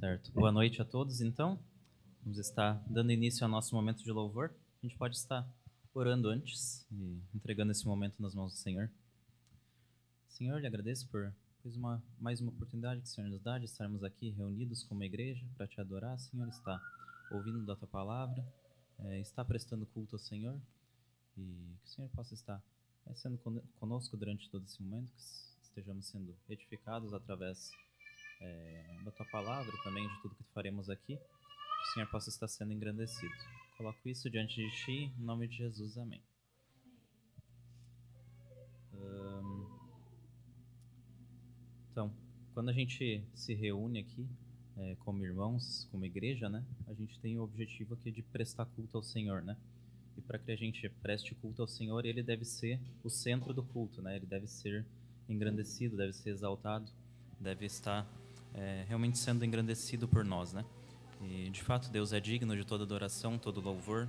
Certo. Boa noite a todos, então. Vamos estar dando início ao nosso momento de louvor. A gente pode estar orando antes e entregando esse momento nas mãos do Senhor. Senhor, lhe agradeço por mais uma oportunidade que o Senhor nos dá de estarmos aqui reunidos como igreja para te adorar. Senhor, está ouvindo da tua palavra, está prestando culto ao Senhor e que o Senhor possa estar sendo conosco durante todo esse momento, que estejamos sendo edificados através da tua palavra e também de tudo que faremos aqui, que o Senhor possa estar sendo engrandecido. Coloco isso diante de ti, em nome de Jesus, amém. Então, quando a gente se reúne aqui como irmãos, como igreja, né, a gente tem o objetivo aqui de prestar culto ao Senhor, né? E para que a gente preste culto ao Senhor, ele deve ser o centro do culto, né? Ele deve ser engrandecido, deve ser exaltado, deve estar realmente sendo engrandecido por nós, né? E de fato Deus é digno de toda adoração, todo louvor.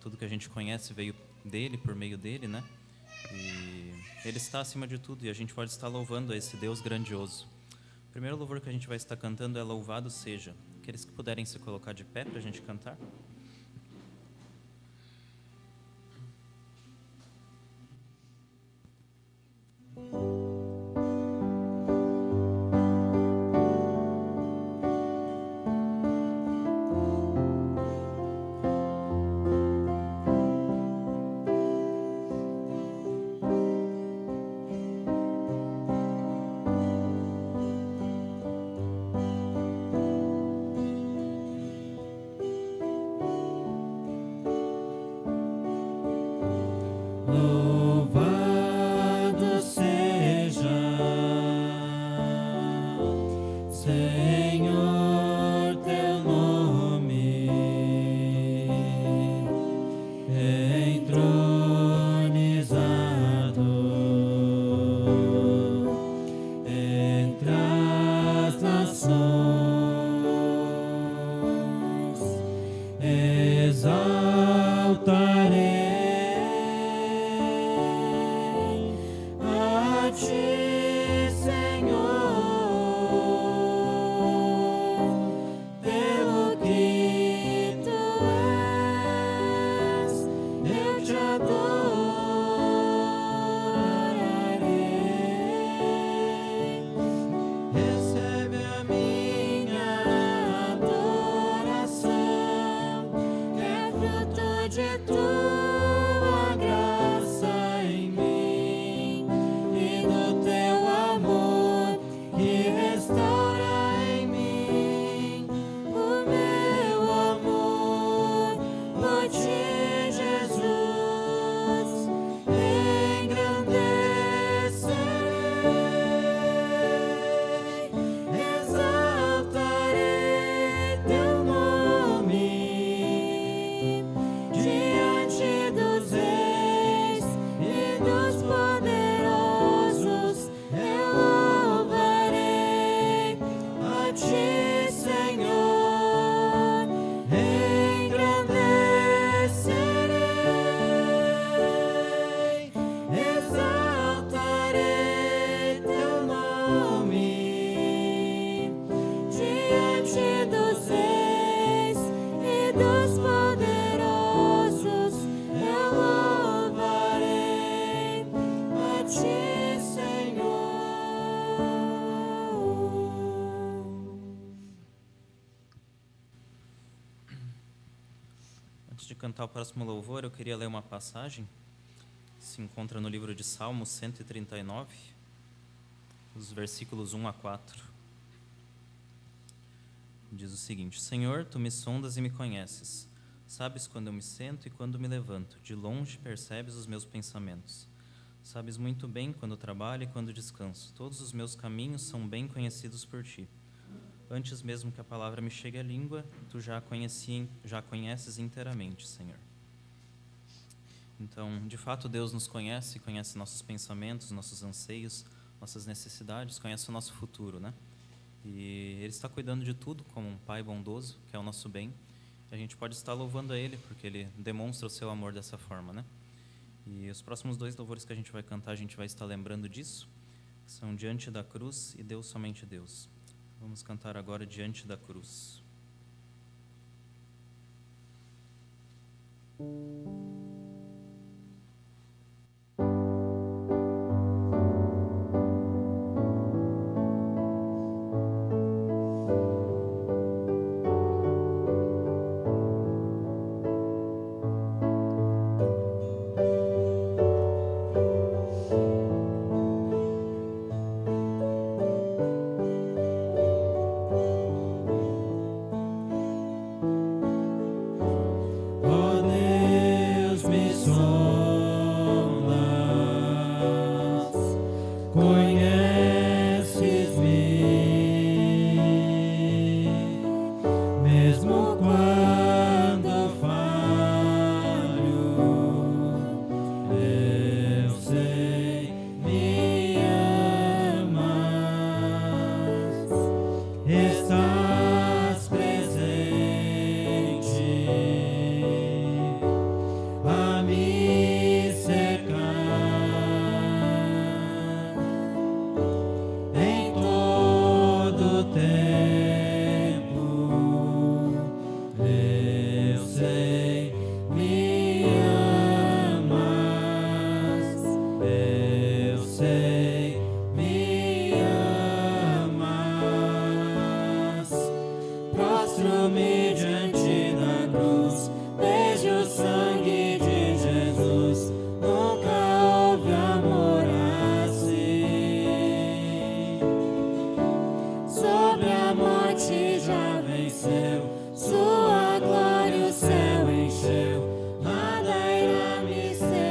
Tudo que a gente conhece veio dele, por meio dele, né? E ele está acima de tudo e a gente pode estar louvando a esse Deus grandioso. O primeiro louvor que a gente vai estar cantando é Louvado Seja. Aqueles que puderem se colocar de pé para a gente cantar. Louvado seja, Senhor, teu nome, entronizado entre as nações, exaltarei a ti, Senhor, pelo que tu és, eu te adorarei. Recebe a minha adoração, que é fruto de tua graça em mim e do teu amor que restaura em mim o meu amor por ti, Jesus, engrandecerei, exaltarei teu nome diante dos reis e dos poderosos. Eu louvarei a ti, Senhor, engrandecerei, exaltarei teu nome diante dos reis e dos poderosos. Eu louvarei a ti, Senhor. Antes de cantar o próximo louvor, eu queria ler uma passagem que se encontra no livro de Salmos 139, os versículos 1 a 4. Diz o seguinte: Senhor, tu me sondas e me conheces. Sabes quando eu me sento e quando me levanto. De longe percebes os meus pensamentos. Sabes muito bem quando trabalho e quando descanso. Todos os meus caminhos são bem conhecidos por ti. Antes mesmo que a palavra me chegue à língua, tu já conheces inteiramente, Senhor. Então, de fato, Deus nos conhece, conhece nossos pensamentos, nossos anseios, nossas necessidades, conhece o nosso futuro, né? E Ele está cuidando de tudo como um Pai bondoso, que é o nosso bem. A gente pode estar louvando a Ele, porque Ele demonstra o seu amor dessa forma, né? E os próximos 2 louvores que a gente vai cantar, a gente vai estar lembrando disso, que são Diante da Cruz e Deus Somente Deus. Vamos cantar agora Diante da Cruz. Ó Deus, me sondas, conheces-me, mesmo quando falho, eu sei, me amas, estás presente a me cercar em todo tempo. Eu sei, me amas. Eu sei, me amas. Prostro-me diante da cruz, vejo o sangue de Jesus. Nunca houve amor assim. Sobre a morte já venceu, sua glória o céu encheu. Nada irá me separar.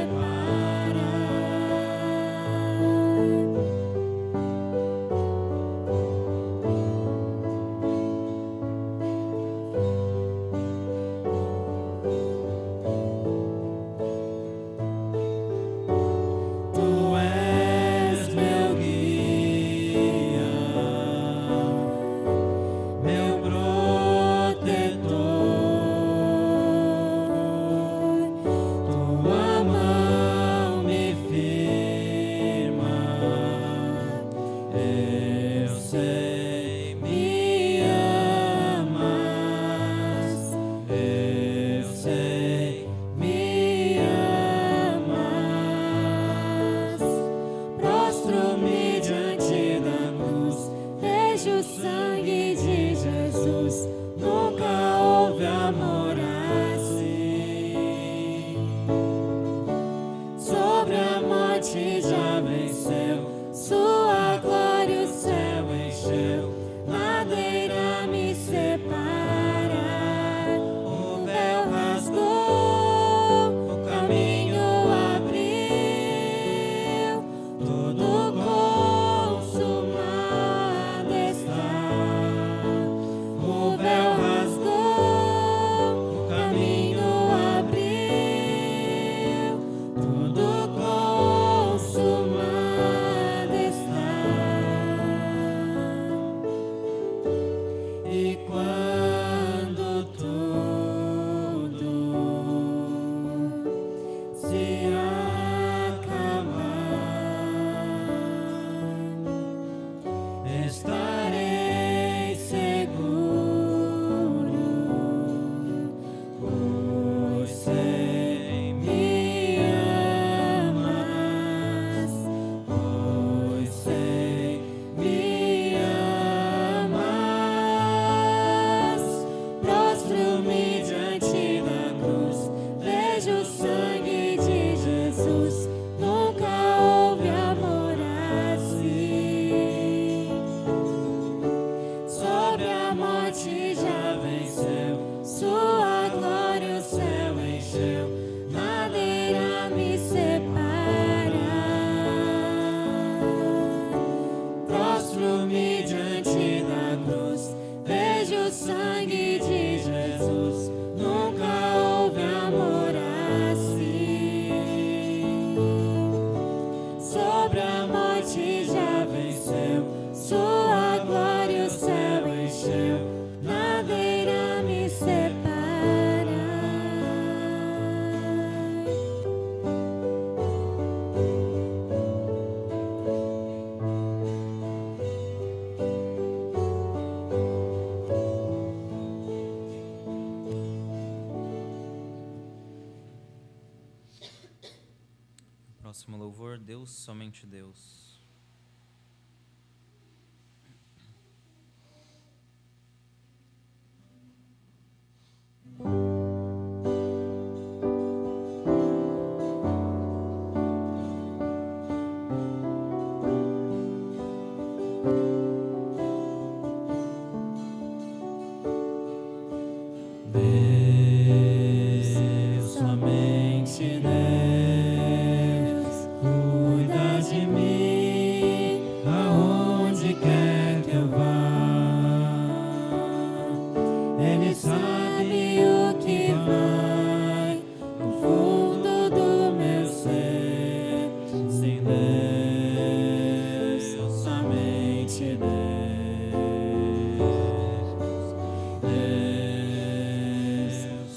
Tu és meu guia, meu protetor. Tua mão me firma, eu sei, me amas. Eu sei, me amas. Prostro-me diante da cruz, vejo o sangue de Jesus. Nunca houve amor assim. Sobre a morte já venceu, sua glória o céu encheu. Nada irá me separar. O véu rasgou, o caminho abriu, tudo consumado está. O véu Próximo louvor, Deus, somente Deus. Deus, somente Deus, cuida de mim aonde quer que eu vá. Ele sabe o que vai no fundo do meu ser. Sem Deus, somente Deus.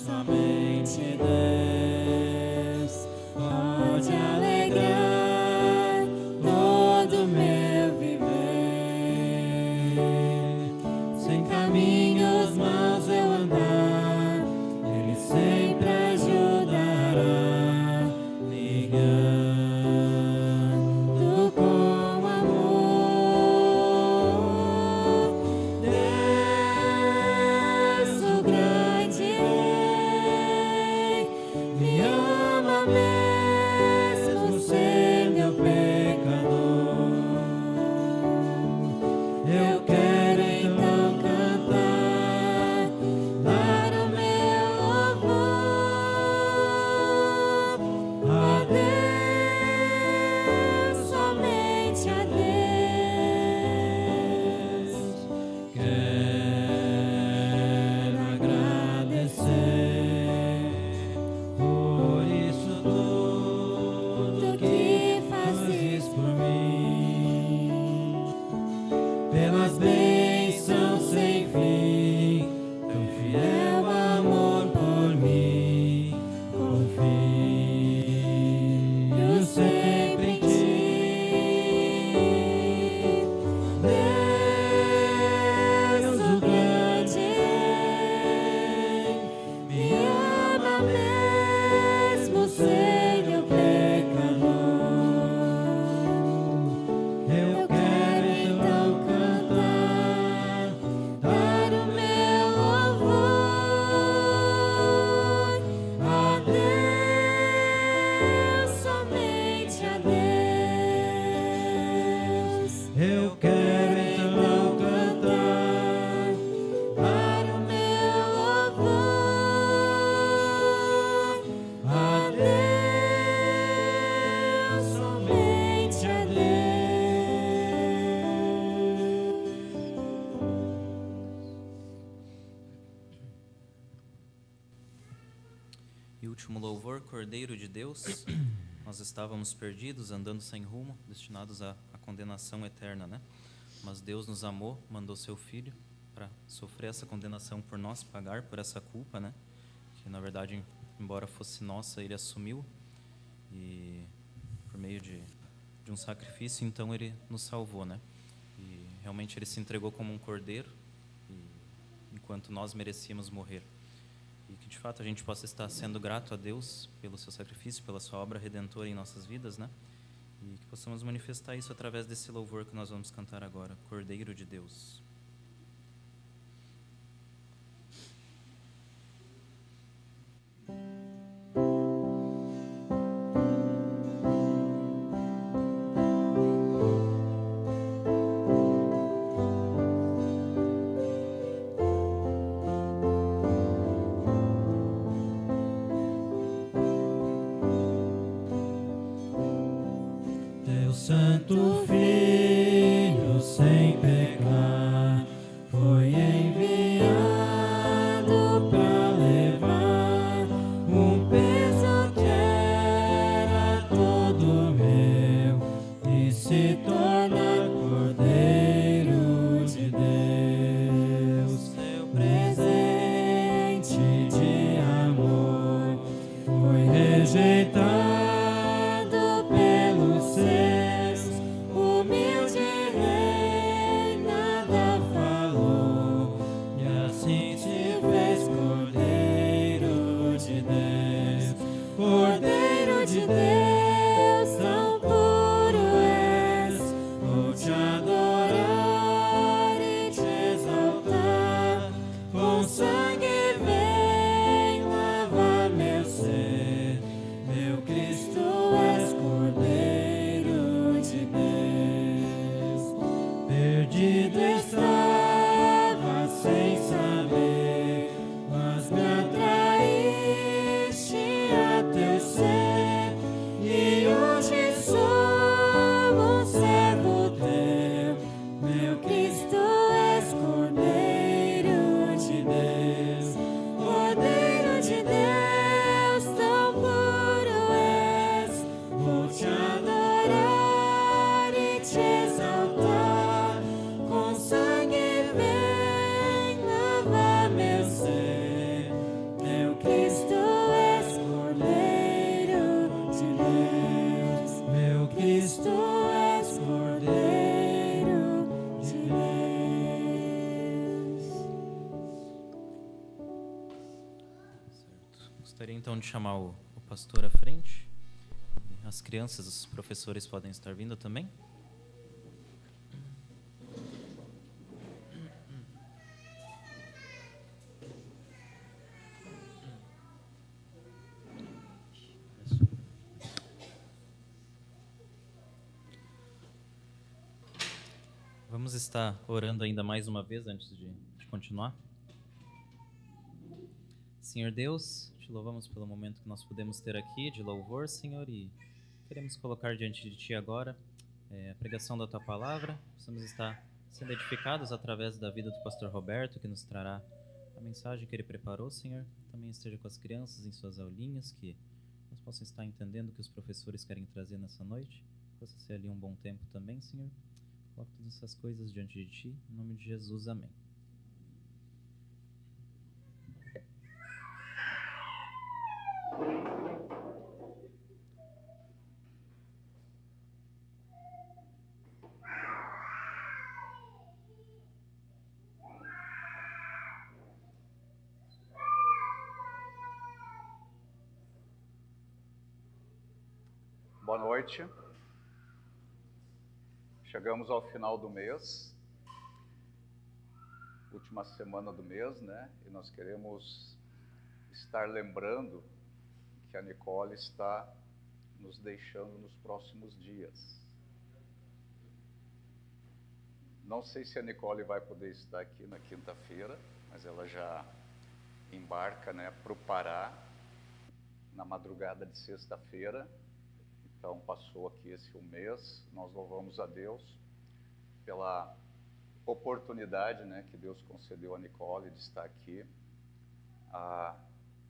Somente Deus pode alegrar todo meu viver. Sem caminhos maus eu andar, Ele sempre ajudará, me guiando com amor. Deus, o grande Rei, me ama mesmo sendo eu pecador. Eu quero então cantar, dar o meu louvor a Deus, somente a Deus. Quero agradecer por isso tudo que fazes por mim, pelas bênçãos sem fim, tão fiel amor por mim. Confio sempre em ti. Deus, o grande Rei, me ama mesmo sendo eu pecador. Eu quero então cantar, dar o meu louvor a Deus, somente a Deus. Eu quero então cantar, dar o meu louvor a Deus, somente a Deus. E último louvor, Cordeiro de Deus. Nós estávamos perdidos, andando sem rumo, destinados à condenação eterna, né? Mas Deus nos amou, mandou seu Filho para sofrer essa condenação por nós, pagar por essa culpa, né? Que na verdade, embora fosse nossa, Ele assumiu, e por meio de um sacrifício, então Ele nos salvou, né? E realmente Ele se entregou como um cordeiro, enquanto nós merecíamos morrer. E que de fato a gente possa estar sendo grato a Deus pelo seu sacrifício, pela sua obra redentora em nossas vidas, né? E que possamos manifestar isso através desse louvor que nós vamos cantar agora, Cordeiro de Deus. Teu Santo Filho sem pecar foi enviado para levar um peso que era todo meu e se tornar Cordeiro de Deus. Seu presente de amor foi rejeitado pelos seus. Humilde Rei nada falou, Gostaria então de chamar o pastor à frente. As crianças, os professores podem estar vindo também. Vamos estar orando ainda mais uma vez antes de continuar. Senhor Deus, te louvamos pelo momento que nós podemos ter aqui de louvor, Senhor, e queremos colocar diante de Ti agora a pregação da Tua Palavra. Possamos estar sendo edificados através da vida do pastor Roberto, que nos trará a mensagem que ele preparou, Senhor. Também esteja com as crianças em suas aulinhas, que nós possamos estar entendendo o que os professores querem trazer nessa noite. Possa ser ali um bom tempo também, Senhor. Coloco todas essas coisas diante de Ti, em nome de Jesus, amém. Boa noite. Chegamos ao final do mês, última semana do mês, né? E nós queremos estar lembrando que a Nicole está nos deixando nos próximos dias. Não sei se a Nicole vai poder estar aqui na quinta-feira, mas ela já embarca, né, para o Pará na madrugada de sexta-feira. Então, passou aqui esse mês, nós louvamos a Deus pela oportunidade, né, que Deus concedeu a Nicole de estar aqui.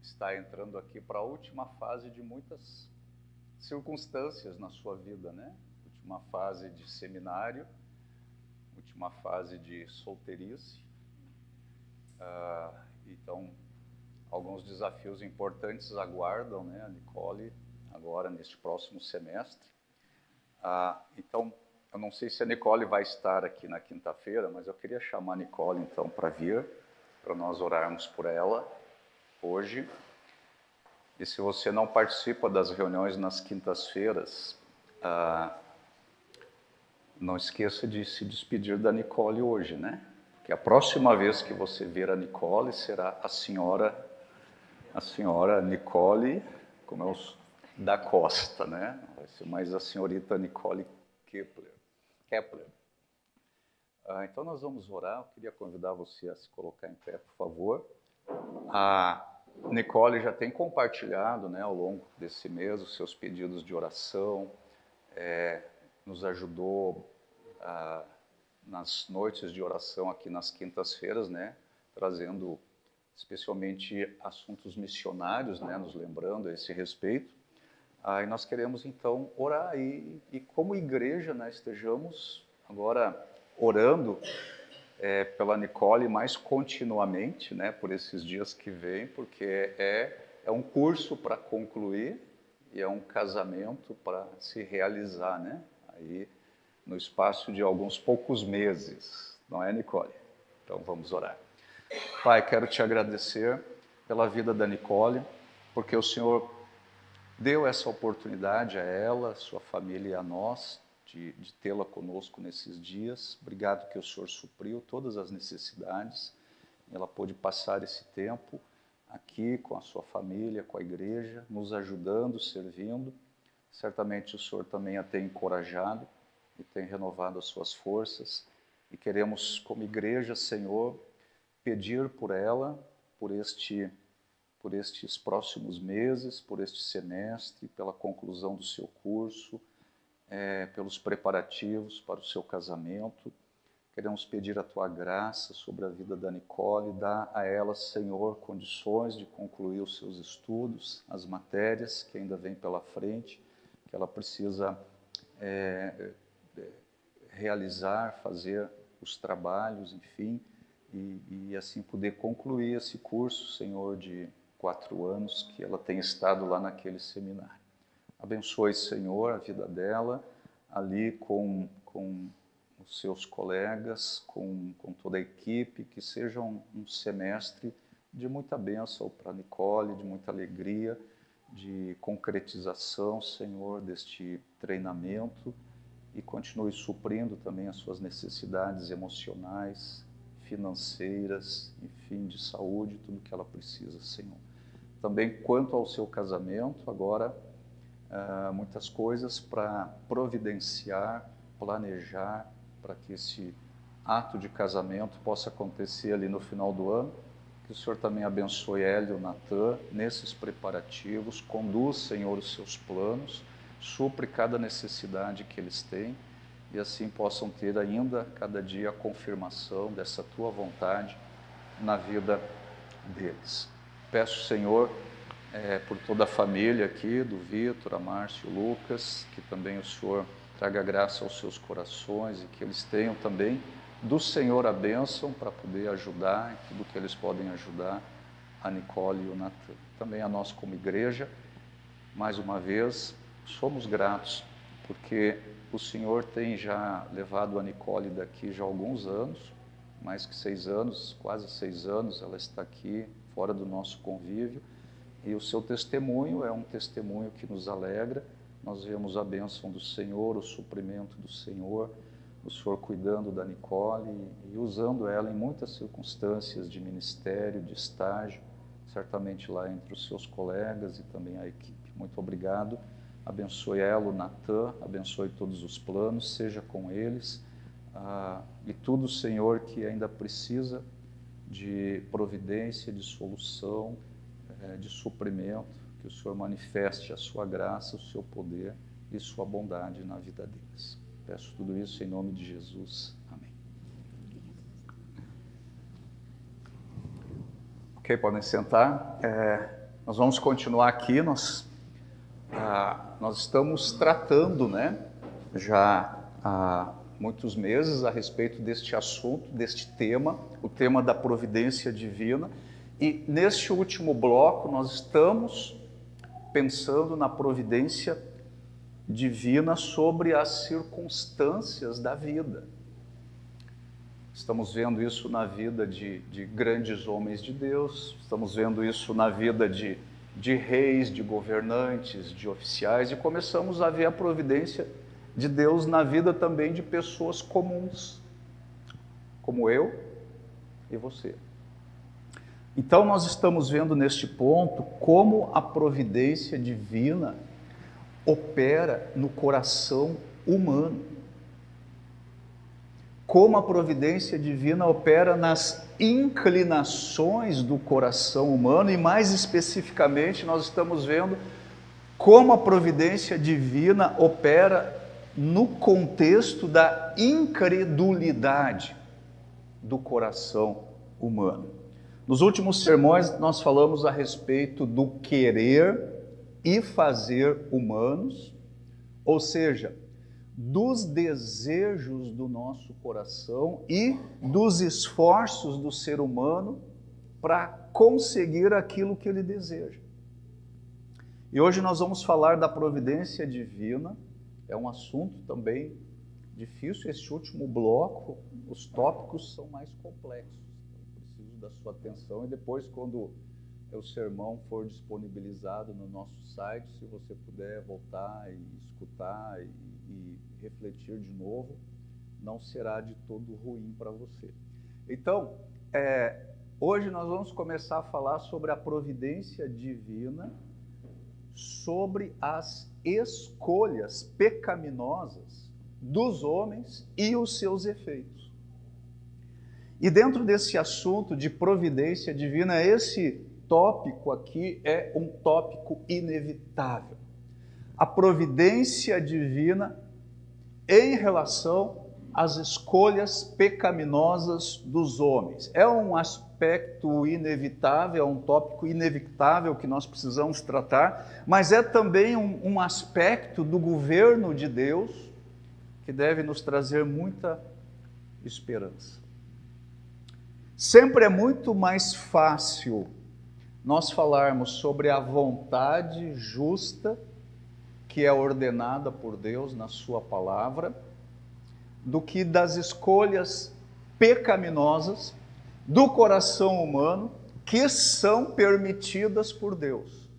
Está entrando aqui para a última fase de muitas circunstâncias na sua vida, né? Última fase de seminário, última fase de solteirice. Então, alguns desafios importantes aguardam, né, a Nicole agora neste próximo semestre. Então, eu não sei se a Nicole vai estar aqui na quinta-feira, mas eu queria chamar a Nicole então para vir, para nós orarmos por ela hoje. E se você não participa das reuniões nas quintas-feiras, não esqueça de se despedir da Nicole hoje, né? Porque a próxima vez que você ver a Nicole será a senhora Nicole, como é o da Costa, né? Vai ser mais a senhorita Nicole Kepler. Então nós vamos orar. Eu queria convidar você a se colocar em pé, por favor. A Nicole já tem compartilhado, né, ao longo desse mês os seus pedidos de oração, nos ajudou nas noites de oração aqui nas quintas-feiras, né, trazendo especialmente assuntos missionários, né, nos lembrando a esse respeito. E nós queremos então orar e como igreja, né, estejamos agora orando pela Nicole mais continuamente, né, por esses dias que vêm, porque é um curso para concluir e é um casamento para se realizar, né, aí no espaço de alguns poucos meses, não é, Nicole? Então vamos orar. Pai, quero te agradecer pela vida da Nicole, porque o Senhor deu essa oportunidade a ela, a sua família e a nós, de tê-la conosco nesses dias. Obrigado que o Senhor supriu todas as necessidades. Ela pôde passar esse tempo aqui com a sua família, com a igreja, nos ajudando, servindo. Certamente o Senhor também a tem encorajado e tem renovado as suas forças. E queremos, como igreja, Senhor, pedir por ela, por estes próximos meses, por este semestre, pela conclusão do seu curso, pelos preparativos para o seu casamento. Queremos pedir a Tua graça sobre a vida da Nicole, dá a ela, Senhor, condições de concluir os seus estudos, as matérias que ainda vêm pela frente, que ela precisa realizar, fazer os trabalhos, enfim, e assim poder concluir esse curso, Senhor, de 4 anos que ela tem estado lá naquele seminário. Abençoe, Senhor, a vida dela, ali com os seus colegas, com toda a equipe, que seja um semestre de muita bênção para Nicole, de muita alegria, de concretização, Senhor, deste treinamento, e continue suprindo também as suas necessidades emocionais, financeiras, enfim, de saúde, tudo que ela precisa, Senhor. Também quanto ao seu casamento, agora muitas coisas para providenciar, planejar, para que esse ato de casamento possa acontecer ali no final do ano. Que o Senhor também abençoe Hélio e Natan nesses preparativos, conduz, Senhor, os seus planos, supre cada necessidade que eles têm, e assim possam ter ainda, cada dia, a confirmação dessa Tua vontade na vida deles. Peço, Senhor, por toda a família aqui, do Vitor, a Márcia e o Lucas, que também o Senhor traga graça aos seus corações e que eles tenham também do Senhor a bênção para poder ajudar em tudo que eles podem ajudar a Nicole e o Natan. Também a nós como igreja, mais uma vez, somos gratos, porque o Senhor tem já levado a Nicole daqui já há alguns anos, mais que 6 anos, quase 6 anos, ela está aqui fora do nosso convívio, e o seu testemunho é um testemunho que nos alegra. Nós vemos a bênção do Senhor, o suprimento do Senhor, o Senhor cuidando da Nicole e usando ela em muitas circunstâncias de ministério, de estágio, certamente lá entre os seus colegas e também a equipe. Muito obrigado. Abençoe ela, o Natan, abençoe todos os planos, seja com eles, e tudo, Senhor, que ainda precisa de providência, de solução, de suprimento, que o Senhor manifeste a sua graça, o seu poder e sua bondade na vida deles. Peço tudo isso em nome de Jesus. Amém. Ok, podem sentar. Nós vamos continuar aqui. Nós estamos tratando, já há muitos meses a respeito deste assunto, deste tema, o tema da providência divina. E neste último bloco nós estamos pensando na providência divina sobre as circunstâncias da vida. Estamos vendo isso na vida de grandes homens de Deus, estamos vendo isso na vida de reis, de governantes, de oficiais, e começamos a ver a providência de Deus na vida também de pessoas comuns, como eu e você. Então nós estamos vendo neste ponto como a providência divina opera no coração humano. Como a providência divina opera nas inclinações do coração humano, e mais especificamente nós estamos vendo como a providência divina opera no contexto da incredulidade do coração humano. Nos últimos sermões nós falamos a respeito do querer e fazer humanos, ou seja, dos desejos do nosso coração e dos esforços do ser humano para conseguir aquilo que ele deseja. E hoje nós vamos falar da providência divina. É um assunto também difícil. Este último bloco, os tópicos são mais complexos. Preciso da sua atenção, e depois, quando o sermão for disponibilizado no nosso site, se você puder voltar e escutar e refletir de novo, não será de todo ruim para você. Então, hoje nós vamos começar a falar sobre a providência divina, sobre as escolhas pecaminosas dos homens e os seus efeitos. E dentro desse assunto de providência divina, esse tópico aqui é um tópico inevitável. A providência divina em relação às escolhas pecaminosas dos homens. É um aspecto inevitável, é um tópico inevitável que nós precisamos tratar, mas é também um aspecto do governo de Deus que deve nos trazer muita esperança. Sempre é muito mais fácil nós falarmos sobre a vontade justa que é ordenada por Deus na sua palavra, do que das escolhas pecaminosas do coração humano que são permitidas por Deus.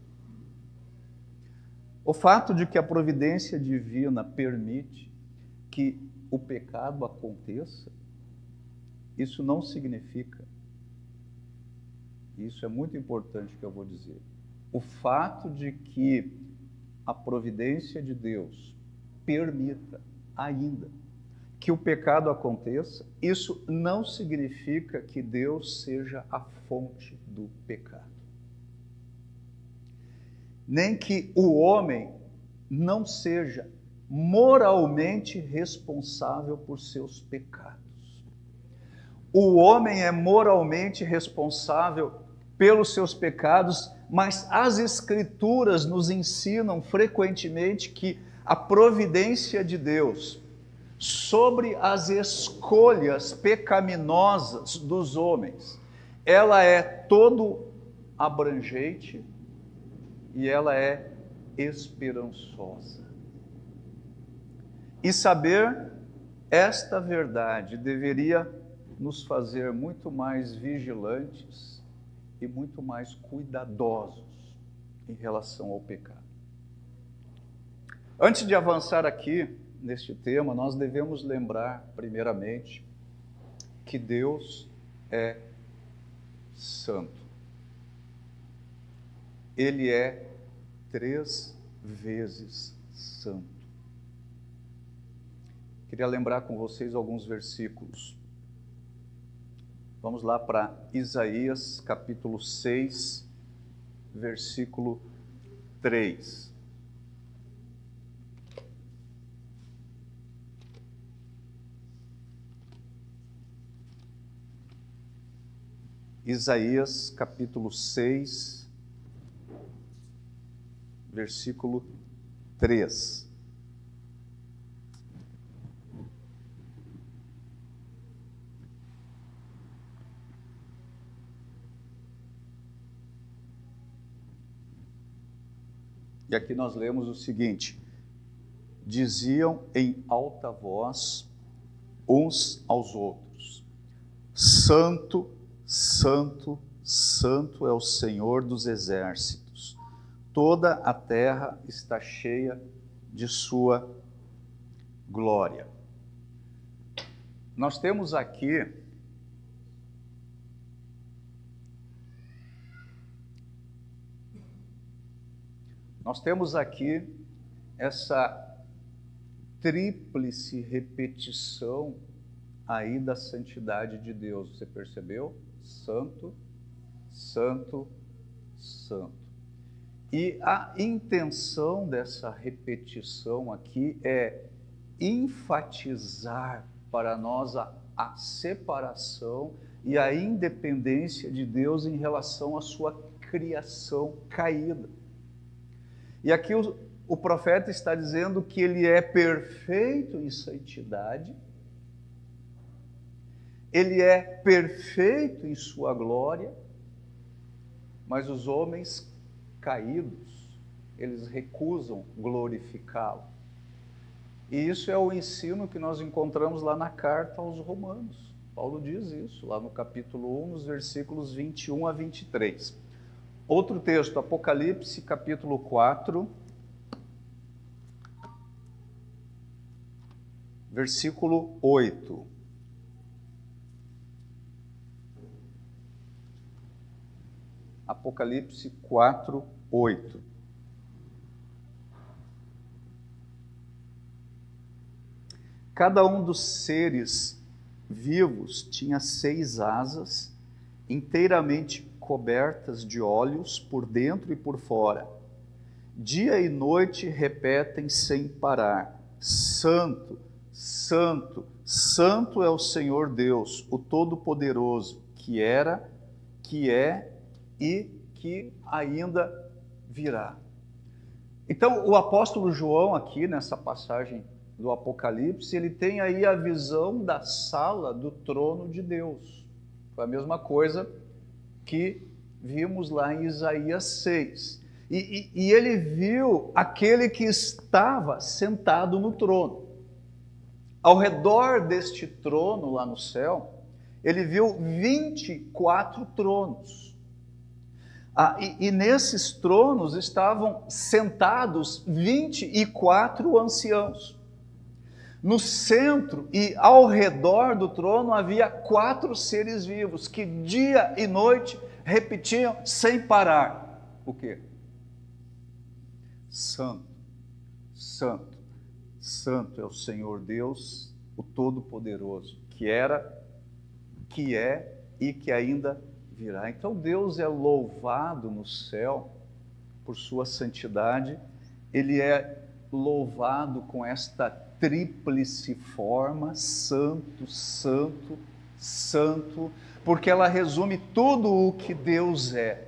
O fato de que a providência divina permite que o pecado aconteça, isso não significa, isso é muito importante que eu vou dizer, o fato de que a providência de Deus permita ainda que o pecado aconteça, isso não significa que Deus seja a fonte do pecado. Nem que o homem não seja moralmente responsável por seus pecados. O homem é moralmente responsável pelos seus pecados, mas as Escrituras nos ensinam frequentemente que a providência de Deus sobre as escolhas pecaminosas dos homens, ela é todo abrangente e ela é esperançosa. E saber esta verdade deveria nos fazer muito mais vigilantes e muito mais cuidadosos em relação ao pecado. Antes de avançar aqui neste tema, nós devemos lembrar, primeiramente, que Deus é santo. Ele é 3 vezes santo. Queria lembrar com vocês alguns versículos. Vamos lá para Isaías, capítulo 6, versículo 3. Isaías, capítulo 6, versículo 3. E aqui nós lemos o seguinte: diziam em alta voz uns aos outros: Santo, Santo, Santo é o Senhor dos exércitos. Toda a terra está cheia de sua glória. Nós temos aqui essa tríplice repetição aí da santidade de Deus. Você percebeu? Santo, Santo, Santo. E a intenção dessa repetição aqui é enfatizar para nós a separação e a independência de Deus em relação à sua criação caída. E aqui o profeta está dizendo que ele é perfeito em santidade, ele é perfeito em sua glória, mas os homens caídos, eles recusam glorificá-lo. E isso é o ensino que nós encontramos lá na carta aos Romanos. Paulo diz isso, lá no capítulo 1, nos versículos 21 a 23. Outro texto, Apocalipse, capítulo 4, versículo 8. Apocalipse 4, 8. Cada um dos seres vivos tinha 6 asas, inteiramente cobertas de olhos por dentro e por fora. Dia e noite repetem sem parar: Santo, Santo, Santo é o Senhor Deus, o Todo-Poderoso, que era, que é e que ainda virá. Então, o apóstolo João aqui, nessa passagem do Apocalipse, ele tem aí a visão da sala do trono de Deus. Foi a mesma coisa que vimos lá em Isaías 6. E ele viu aquele que estava sentado no trono. Ao redor deste trono lá no céu, ele viu 24 tronos. E nesses tronos estavam sentados 24 anciãos. No centro e ao redor do trono havia 4 seres vivos que dia e noite repetiam sem parar. O quê? Santo, Santo, Santo é o Senhor Deus, o Todo-Poderoso, que era, que é e que ainda virá. Então Deus é louvado no céu por sua santidade, Ele é louvado com esta tríplice forma, Santo, Santo, Santo, porque ela resume tudo o que Deus é.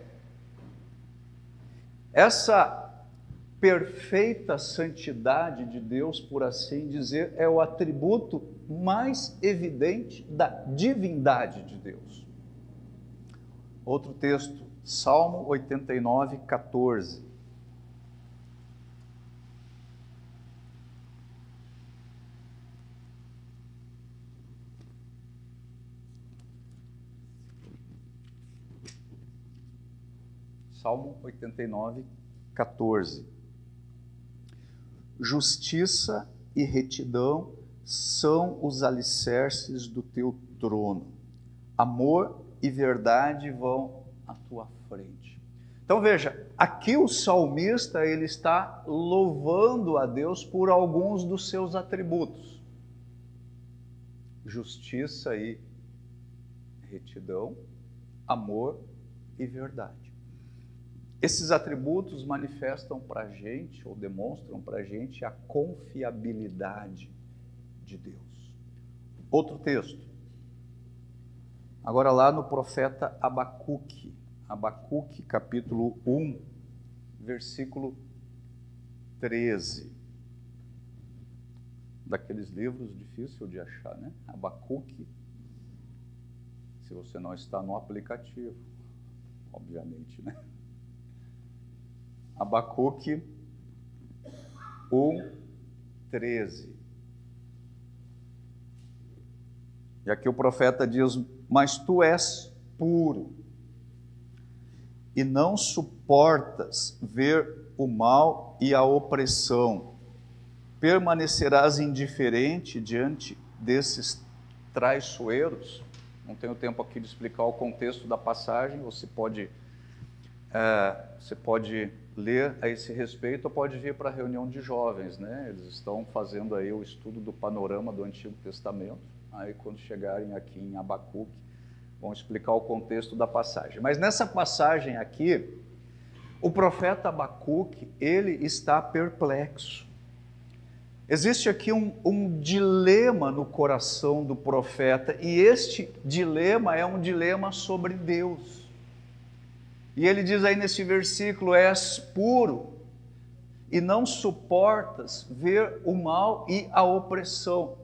Essa perfeita santidade de Deus, por assim dizer, é o atributo mais evidente da divindade de Deus. Outro texto, Salmo 89, 14. Salmo 89, 14. Justiça e retidão são os alicerces do teu trono. Amor e verdade vão à tua frente. Então veja, aqui o salmista ele está louvando a Deus por alguns dos seus atributos. Justiça e retidão, amor e verdade. Esses atributos manifestam para a gente, ou demonstram para a gente, a confiabilidade de Deus. Outro texto. Agora lá no profeta Abacuque. Abacuque, capítulo 1, versículo 13. Daqueles livros difíceis de achar, né? Abacuque, se você não está no aplicativo, obviamente, né? Abacuque 1, 13. E aqui o profeta diz: mas tu és puro e não suportas ver o mal e a opressão. Permanecerás indiferente diante desses traiçoeiros? Não tenho tempo aqui de explicar o contexto da passagem, você pode ler a esse respeito ou pode vir para a reunião de jovens, né? Eles estão fazendo aí o estudo do panorama do Antigo Testamento, aí quando chegarem aqui em Abacuque, vão explicar o contexto da passagem. Mas nessa passagem aqui, o profeta Abacuque, ele está perplexo. Existe aqui um dilema no coração do profeta, e este dilema é um dilema sobre Deus. E ele diz aí nesse versículo: és puro e não suportas ver o mal e a opressão.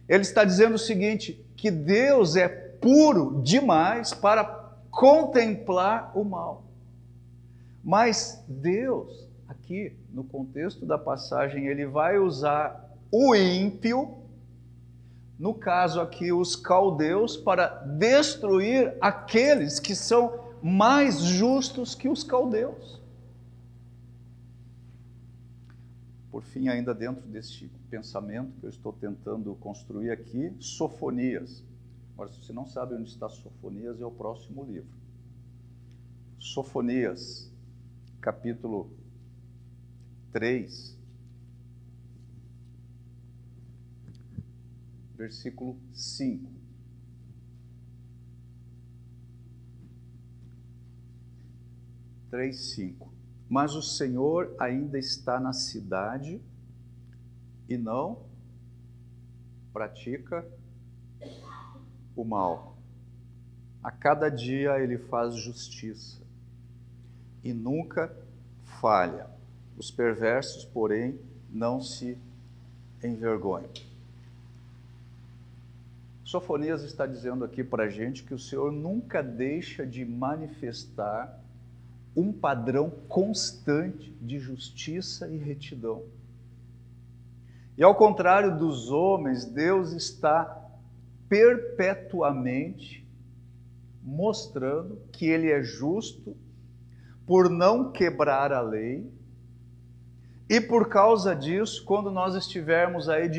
Ele está dizendo o seguinte, que Deus é puro demais para contemplar o mal. Mas Deus, aqui no contexto da passagem, ele vai usar o ímpio, no caso aqui os caldeus, para destruir aqueles que são mais justos que os caldeus. Por fim, ainda dentro deste pensamento que eu estou tentando construir aqui, Sofonias. Agora, se você não sabe onde está Sofonias, é o próximo livro. Sofonias, capítulo 3, versículo 5. 3:5. Mas o Senhor ainda está na cidade e não pratica o mal. A cada dia ele faz justiça e nunca falha. Os perversos, porém, não se envergonham. Sofonias está dizendo aqui para a gente que o Senhor nunca deixa de manifestar um padrão constante de justiça e retidão. E ao contrário dos homens, Deus está perpetuamente mostrando que Ele é justo por não quebrar a lei, e por causa disso, quando nós estivermos aí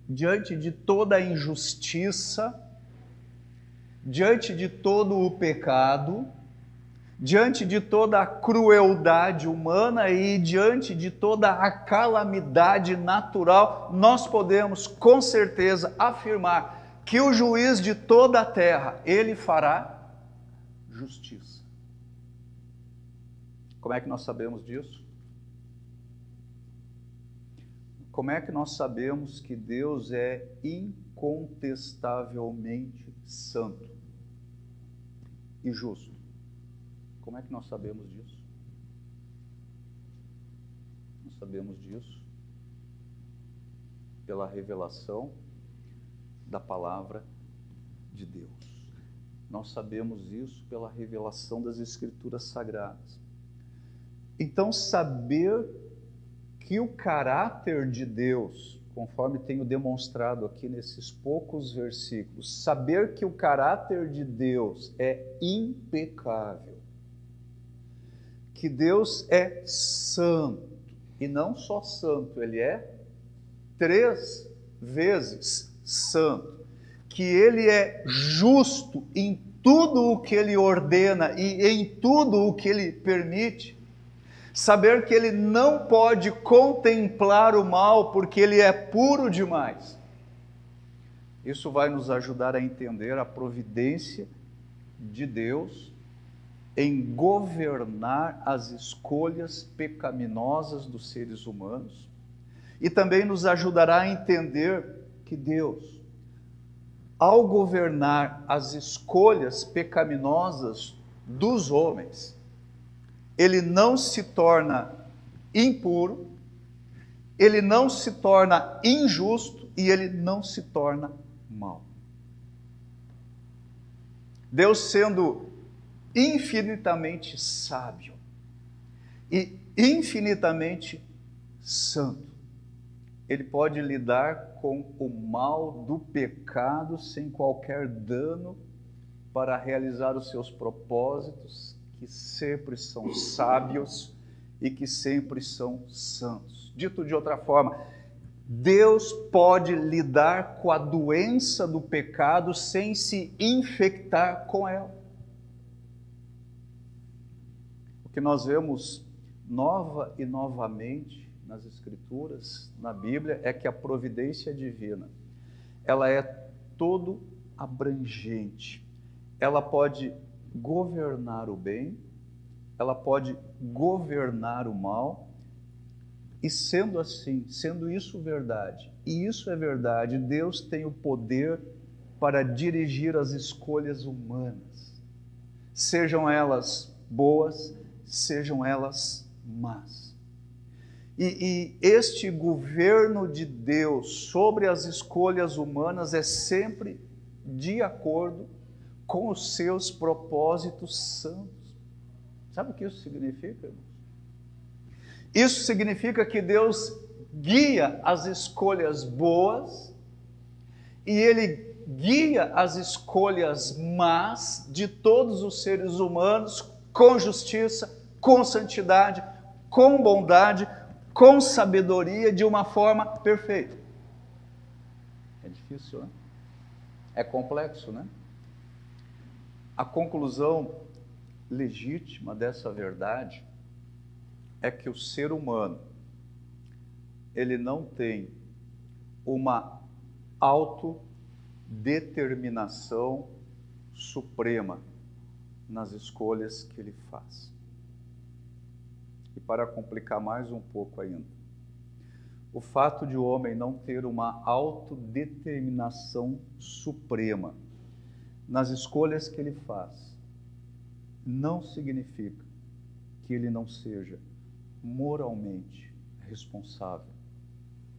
diante de toda a injustiça, diante de todo o pecado, diante de toda a crueldade humana e diante de toda a calamidade natural, nós podemos com certeza afirmar que o juiz de toda a terra, ele fará justiça. Como é que nós sabemos disso? Como é que nós sabemos que Deus é incontestavelmente santo e justo? Como é que nós sabemos disso? Nós sabemos disso pela revelação da palavra de Deus. Nós sabemos isso pela revelação das Escrituras Sagradas. Então, saber que o caráter de Deus, conforme tenho demonstrado aqui nesses poucos versículos, saber que o caráter de Deus é impecável, que Deus é santo, e não só santo, ele é 3 vezes santo, que ele é justo em tudo o que ele ordena e em tudo o que ele permite, saber que ele não pode contemplar o mal porque ele é puro demais. Isso vai nos ajudar a entender a providência de Deus em governar as escolhas pecaminosas dos seres humanos e também nos ajudará a entender que Deus, ao governar as escolhas pecaminosas dos homens, ele não se torna impuro, ele não se torna injusto e ele não se torna mau. Deus, sendo infinitamente sábio e infinitamente santo, ele pode lidar com o mal do pecado sem qualquer dano para realizar os seus propósitos, que sempre são sábios e que sempre são santos. Dito de outra forma, Deus pode lidar com a doença do pecado sem se infectar com ela. O que nós vemos nova e novamente nas Escrituras, na Bíblia, é que a providência divina, ela é todo abrangente. Ela pode governar o bem, ela pode governar o mal, e sendo assim, sendo isso verdade, e isso é verdade, Deus tem o poder para dirigir as escolhas humanas, sejam elas boas, sejam elas más. E este governo de Deus sobre as escolhas humanas é sempre de acordo com os seus propósitos santos. Sabe o que isso significa, irmãos? Isso significa que Deus guia as escolhas boas e Ele guia as escolhas más de todos os seres humanos com justiça, com santidade, com bondade, com sabedoria, de uma forma perfeita. É difícil, né? É complexo, né? A conclusão legítima dessa verdade é que o ser humano, ele não tem uma autodeterminação suprema nas escolhas que ele faz. E para complicar mais um pouco ainda, o fato de o homem não ter uma autodeterminação suprema nas escolhas que ele faz, não significa que ele não seja moralmente responsável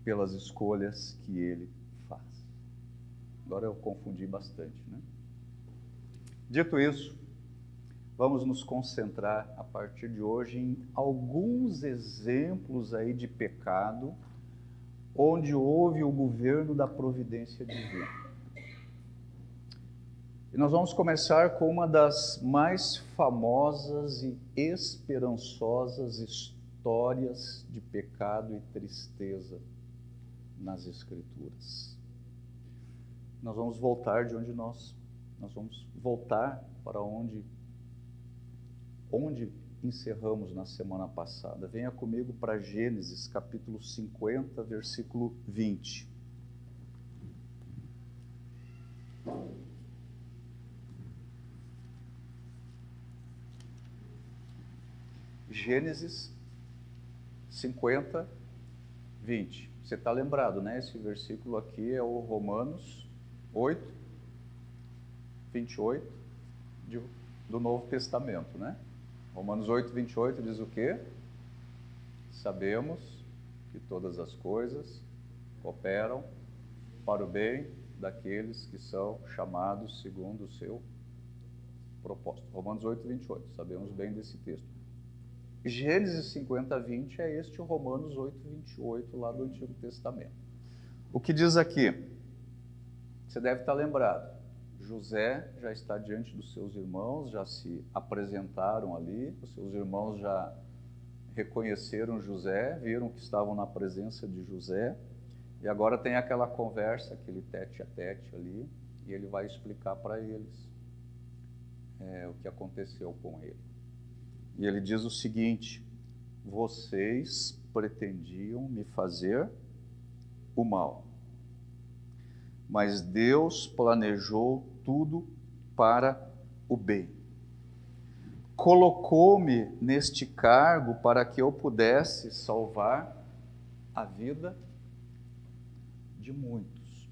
pelas escolhas que ele faz. Agora eu confundi bastante, né? Dito isso, vamos nos concentrar a partir de hoje em alguns exemplos aí de pecado onde houve o governo da providência divina. E nós vamos começar com uma das mais famosas e esperançosas histórias de pecado e tristeza nas Escrituras. Nós vamos voltar de onde nós vamos voltar para onde encerramos na semana passada. Venha comigo para Gênesis, capítulo 50, versículo 20. Gênesis 50, 20. Você está lembrado, né? Esse versículo aqui é o Romanos 8, 28 do Novo Testamento, né? Romanos 8, 28 diz o quê? Sabemos que todas as coisas cooperam para o bem daqueles que são chamados segundo o seu propósito. Romanos 8, 28, sabemos bem desse texto. Gênesis 50, 20 é este Romanos 8, 28 lá do Antigo Testamento. O que diz aqui? Você deve estar lembrado. José já está diante dos seus irmãos, já se apresentaram ali, os seus irmãos já reconheceram José, viram que estavam na presença de José, e agora tem aquela conversa, aquele tete a tete ali, e ele vai explicar para eles o que aconteceu com ele. E ele diz o seguinte: vocês pretendiam me fazer o mal, mas Deus planejou tudo para o bem. Colocou-me neste cargo para que eu pudesse salvar a vida de muitos.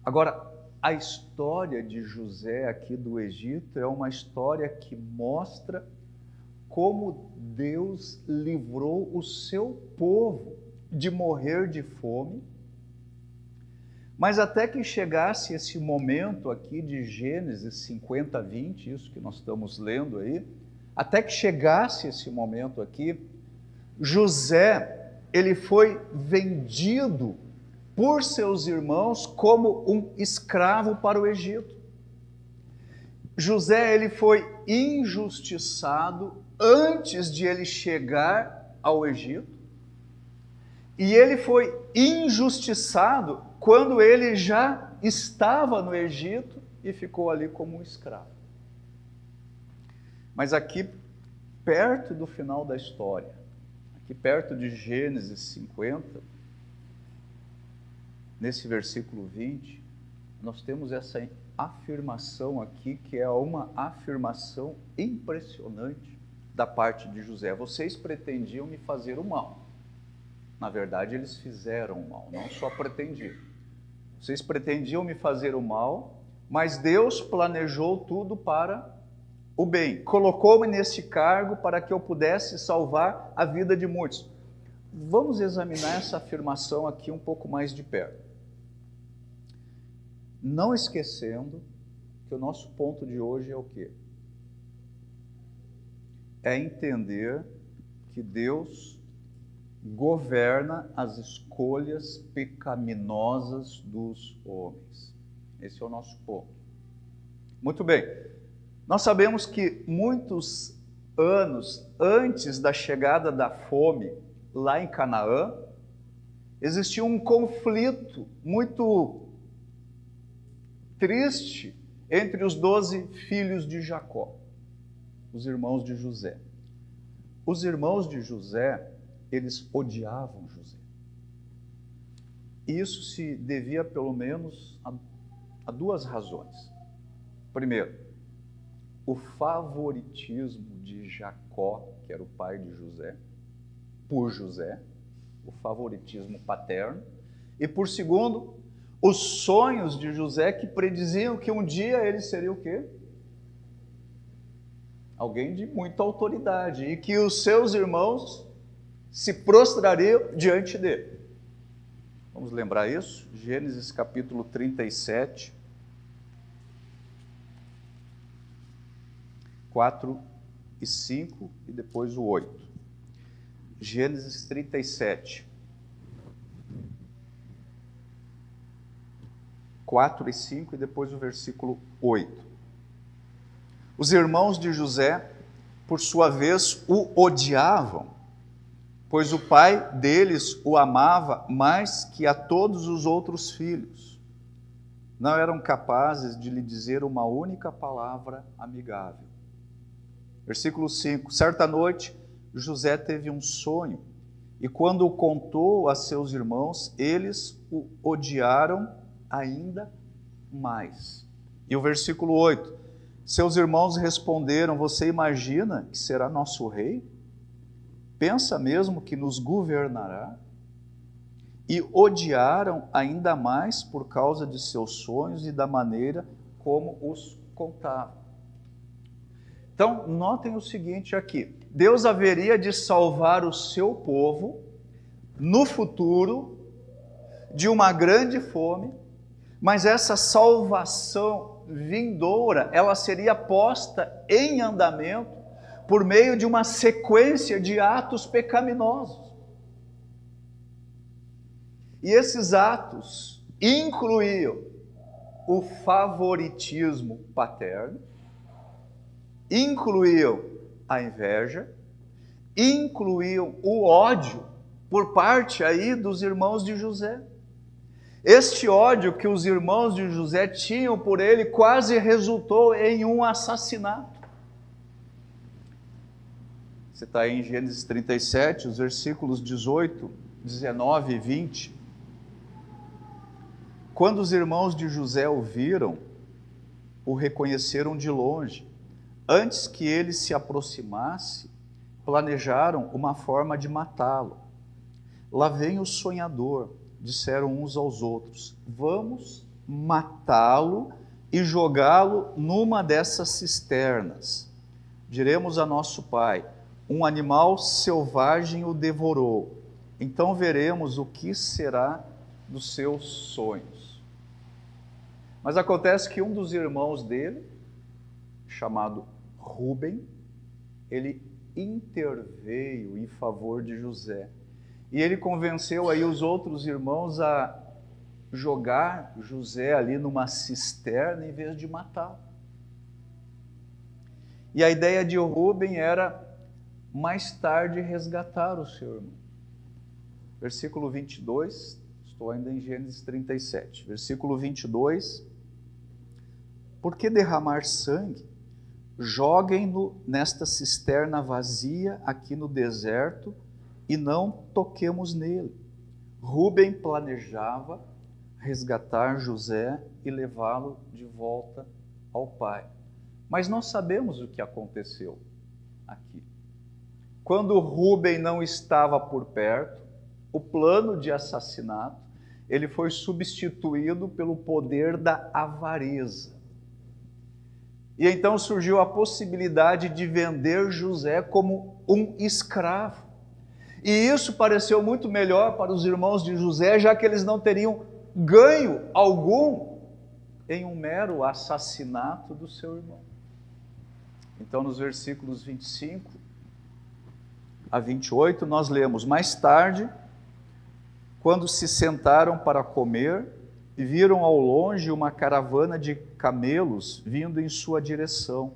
Agora, a história de José aqui do Egito é uma história que mostra como Deus livrou o seu povo de morrer de fome. Mas até que chegasse esse momento aqui de Gênesis 50, 20, isso que nós estamos lendo aí, até que chegasse esse momento aqui, José, ele foi vendido por seus irmãos como um escravo para o Egito. José, ele foi injustiçado antes de ele chegar ao Egito, e ele foi injustiçado quando ele já estava no Egito e ficou ali como um escravo. Mas aqui, perto do final da história, aqui perto de Gênesis 50, nesse versículo 20, nós temos essa afirmação aqui, que é uma afirmação impressionante da parte de José. Vocês pretendiam me fazer o mal. Na verdade, eles fizeram o mal, não só pretendiam. Vocês pretendiam me fazer o mal, mas Deus planejou tudo para o bem. Colocou-me nesse cargo para que eu pudesse salvar a vida de muitos. Vamos examinar essa afirmação aqui um pouco mais de perto. Não esquecendo que o nosso ponto de hoje é o quê? É entender que Deus governa as escolhas pecaminosas dos homens. Esse é o nosso ponto. Muito bem. Nós sabemos que muitos anos antes da chegada da fome lá em Canaã, existia um conflito muito triste entre os 12 filhos de Jacó, os irmãos de José. Os irmãos de José, eles odiavam José. E isso se devia pelo menos a duas razões. Primeiro, o favoritismo de Jacó, que era o pai de José, por José, o favoritismo paterno. E por segundo, os sonhos de José que prediziam que um dia ele seria o quê? Alguém de muita autoridade, e que os seus irmãos se prostrariam diante dele. Vamos lembrar isso? Gênesis capítulo 37, 4 e 5 e depois o 8. Gênesis 37. 4 e 5 e depois o versículo 8. Os irmãos de José, por sua vez, o odiavam, pois o pai deles o amava mais que a todos os outros filhos. Não eram capazes de lhe dizer uma única palavra amigável. Versículo 5. Certa noite, José teve um sonho, e quando o contou a seus irmãos, eles o odiaram ainda mais. E o versículo 8. Seus irmãos responderam: você imagina que será nosso rei? Pensa mesmo que nos governará? E odiaram ainda mais por causa de seus sonhos e da maneira como os contava. Então, notem o seguinte aqui: Deus haveria de salvar o seu povo no futuro de uma grande fome, mas essa salvação vindoura, ela seria posta em andamento por meio de uma sequência de atos pecaminosos. E esses atos incluíam o favoritismo paterno, incluíam a inveja, incluíam o ódio por parte aí dos irmãos de José. Este ódio que os irmãos de José tinham por ele quase resultou em um assassinato. Você está aí em Gênesis 37, os versículos 18, 19 e 20. Quando os irmãos de José o viram, o reconheceram de longe. Antes que ele se aproximasse, planejaram uma forma de matá-lo. Lá vem o sonhador, disseram uns aos outros: vamos matá-lo e jogá-lo numa dessas cisternas. Diremos a nosso pai: um animal selvagem o devorou. Então veremos o que será dos seus sonhos. Mas acontece que um dos irmãos dele, chamado Rúben, ele interveio em favor de José. E ele convenceu aí os outros irmãos a jogar José ali numa cisterna em vez de matá-lo. E a ideia de Rúben era mais tarde resgatar o seu irmão. Versículo 22, estou ainda em Gênesis 37. Versículo 22. Por que derramar sangue? Joguem-no nesta cisterna vazia aqui no deserto e não toquemos nele. Rúben planejava resgatar José e levá-lo de volta ao pai. Mas nós sabemos o que aconteceu aqui. Quando Rúben não estava por perto, o plano de assassinato, ele foi substituído pelo poder da avareza. E então surgiu a possibilidade de vender José como um escravo. E isso pareceu muito melhor para os irmãos de José, já que eles não teriam ganho algum em um mero assassinato do seu irmão. Então, nos versículos 25 a 28, nós lemos: mais tarde, quando se sentaram para comer, viram ao longe uma caravana de camelos vindo em sua direção.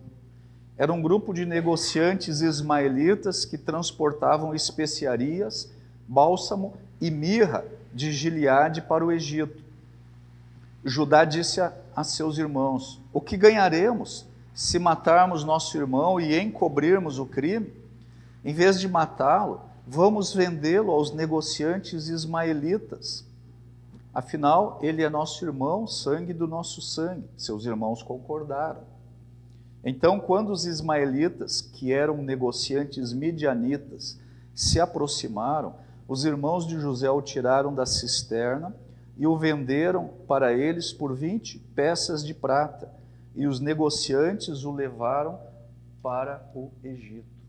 Era um grupo de negociantes ismaelitas que transportavam especiarias, bálsamo e mirra de Gileade para o Egito. Judá disse a seus irmãos: o que ganharemos se matarmos nosso irmão e encobrirmos o crime? Em vez de matá-lo, vamos vendê-lo aos negociantes ismaelitas. Afinal, ele é nosso irmão, sangue do nosso sangue. Seus irmãos concordaram. Então, quando os ismaelitas, que eram negociantes midianitas, se aproximaram, os irmãos de José o tiraram da cisterna e o venderam para eles por 20 peças de prata, e os negociantes o levaram para o Egito.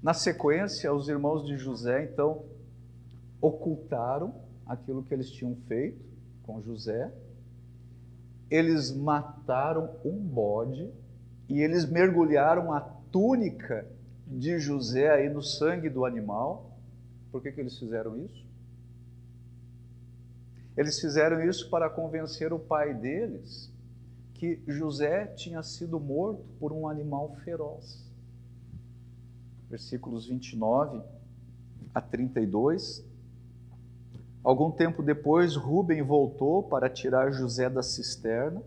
Na sequência, os irmãos de José, então, ocultaram aquilo que eles tinham feito com José. Eles mataram um bode e eles mergulharam a túnica de José aí no sangue do animal. Por que eles fizeram isso? Eles fizeram isso para convencer o pai deles que José tinha sido morto por um animal feroz. Versículos 29 a 32. Algum tempo depois, Rúben voltou para tirar José da cisterna.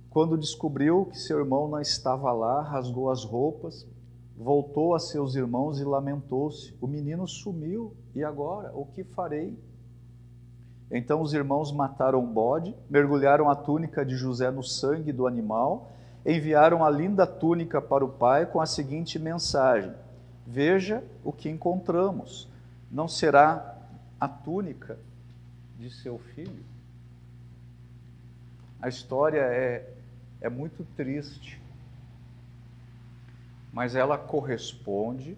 Quando descobriu que seu irmão não estava lá, rasgou as roupas, voltou a seus irmãos e lamentou-se. O menino sumiu, e agora? O que farei? Então os irmãos mataram um bode, mergulharam a túnica de José no sangue do animal, enviaram a linda túnica para o pai com a seguinte mensagem: veja o que encontramos. Não será a túnica de seu filho? A história é muito triste, mas ela corresponde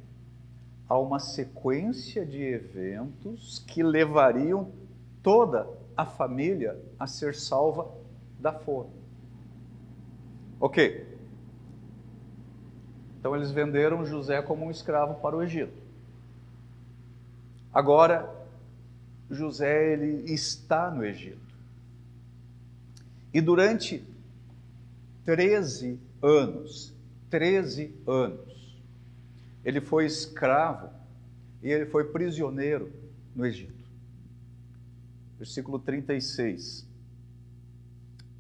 a uma sequência de eventos que levariam toda a família a ser salva da fome. Ok. Então eles venderam José como um escravo para o Egito. Agora, José ele está no Egito. E durante 13 anos, ele foi escravo e ele foi prisioneiro no Egito. Versículo 36.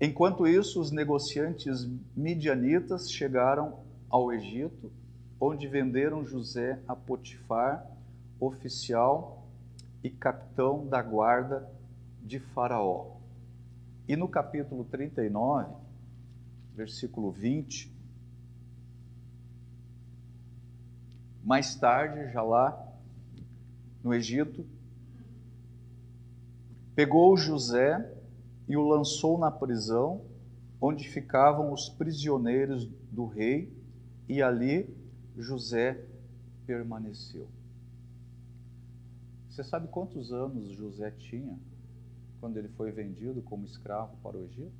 Enquanto isso, os negociantes midianitas chegaram ao Egito, onde venderam José a Potifar, oficial e capitão da guarda de Faraó. E no capítulo 39, versículo 20, mais tarde, já lá no Egito, pegou José e o lançou na prisão, onde ficavam os prisioneiros do rei, e ali José permaneceu. Você sabe quantos anos José tinha quando ele foi vendido como escravo para o Egito?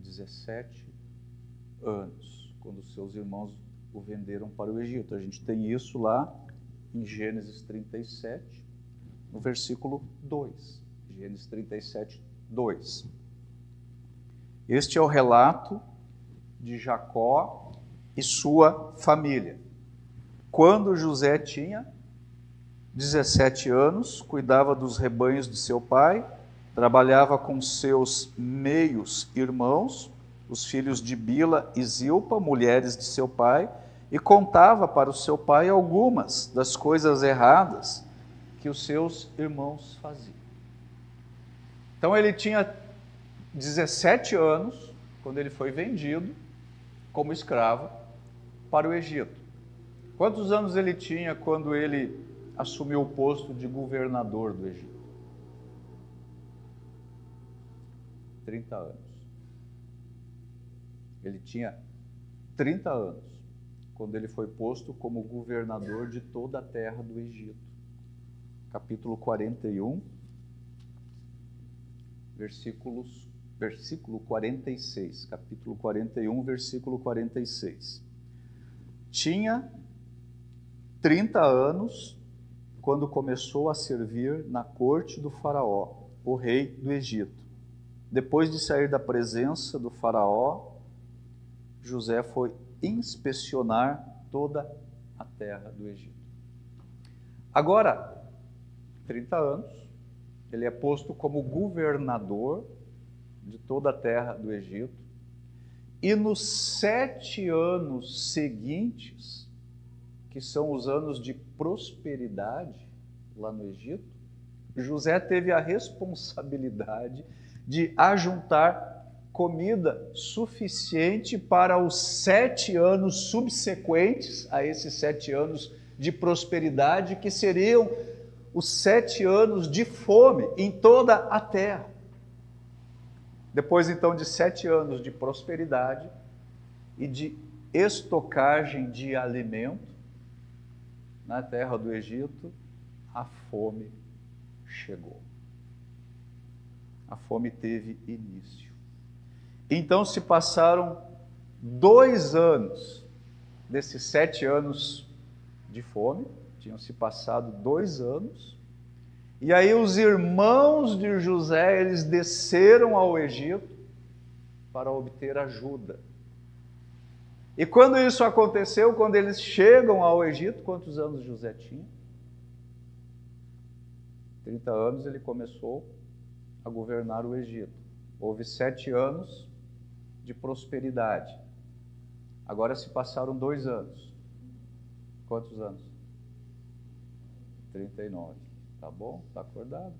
17 anos, quando seus irmãos o venderam para o Egito. A gente tem isso lá em Gênesis 37, no versículo 2. Gênesis 37, 2. Este é o relato de Jacó e sua família. Quando José tinha 17 anos, cuidava dos rebanhos de seu pai, trabalhava com seus meios irmãos, os filhos de Bila e Zilpa, mulheres de seu pai, e contava para o seu pai algumas das coisas erradas que os seus irmãos faziam. Então ele tinha 17 anos quando ele foi vendido como escravo para o Egito. Quantos anos ele tinha quando ele assumiu o posto de governador do Egito? 30 anos. Ele tinha 30 anos quando ele foi posto como governador de toda a terra do Egito. Capítulo 41, versículo 46. Capítulo 41, versículo 46. Tinha 30 anos quando começou a servir na corte do faraó, o rei do Egito. Depois de sair da presença do faraó, José foi inspecionar toda a terra do Egito. Agora, 30 anos, ele é posto como governador de toda a terra do Egito, e nos 7 anos seguintes, que são os anos de prosperidade lá no Egito, José teve a responsabilidade de ajuntar comida suficiente para os 7 anos subsequentes a esses 7 anos de prosperidade, que seriam os 7 anos de fome em toda a terra. Depois, então, de 7 anos de prosperidade e de estocagem de alimento na terra do Egito, a fome chegou. A fome teve início. Então se passaram 2 anos desses 7 anos de fome, tinham se passado 2 anos, E aí os irmãos de José, eles desceram ao Egito para obter ajuda. E quando isso aconteceu, quando eles chegam ao Egito, quantos anos José tinha? 30 anos ele começou a governar o Egito. Houve 7 anos de prosperidade. Agora se passaram 2 anos. Quantos anos? 39. Tá bom? Tá acordado?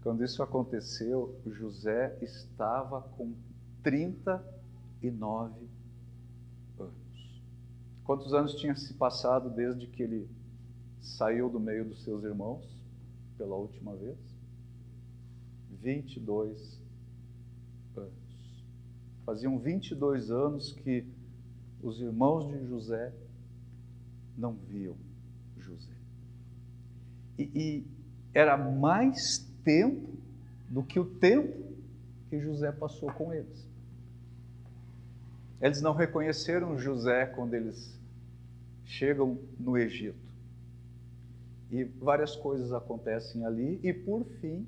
Quando isso aconteceu, José estava com 39 anos. Quantos anos tinha se passado desde que ele saiu do meio dos seus irmãos pela última vez? 22 anos. Faziam 22 anos que os irmãos de José não viam José. E era mais tempo do que o tempo que José passou com eles. Eles não reconheceram José quando eles chegam no Egito. E várias coisas acontecem ali e, por fim,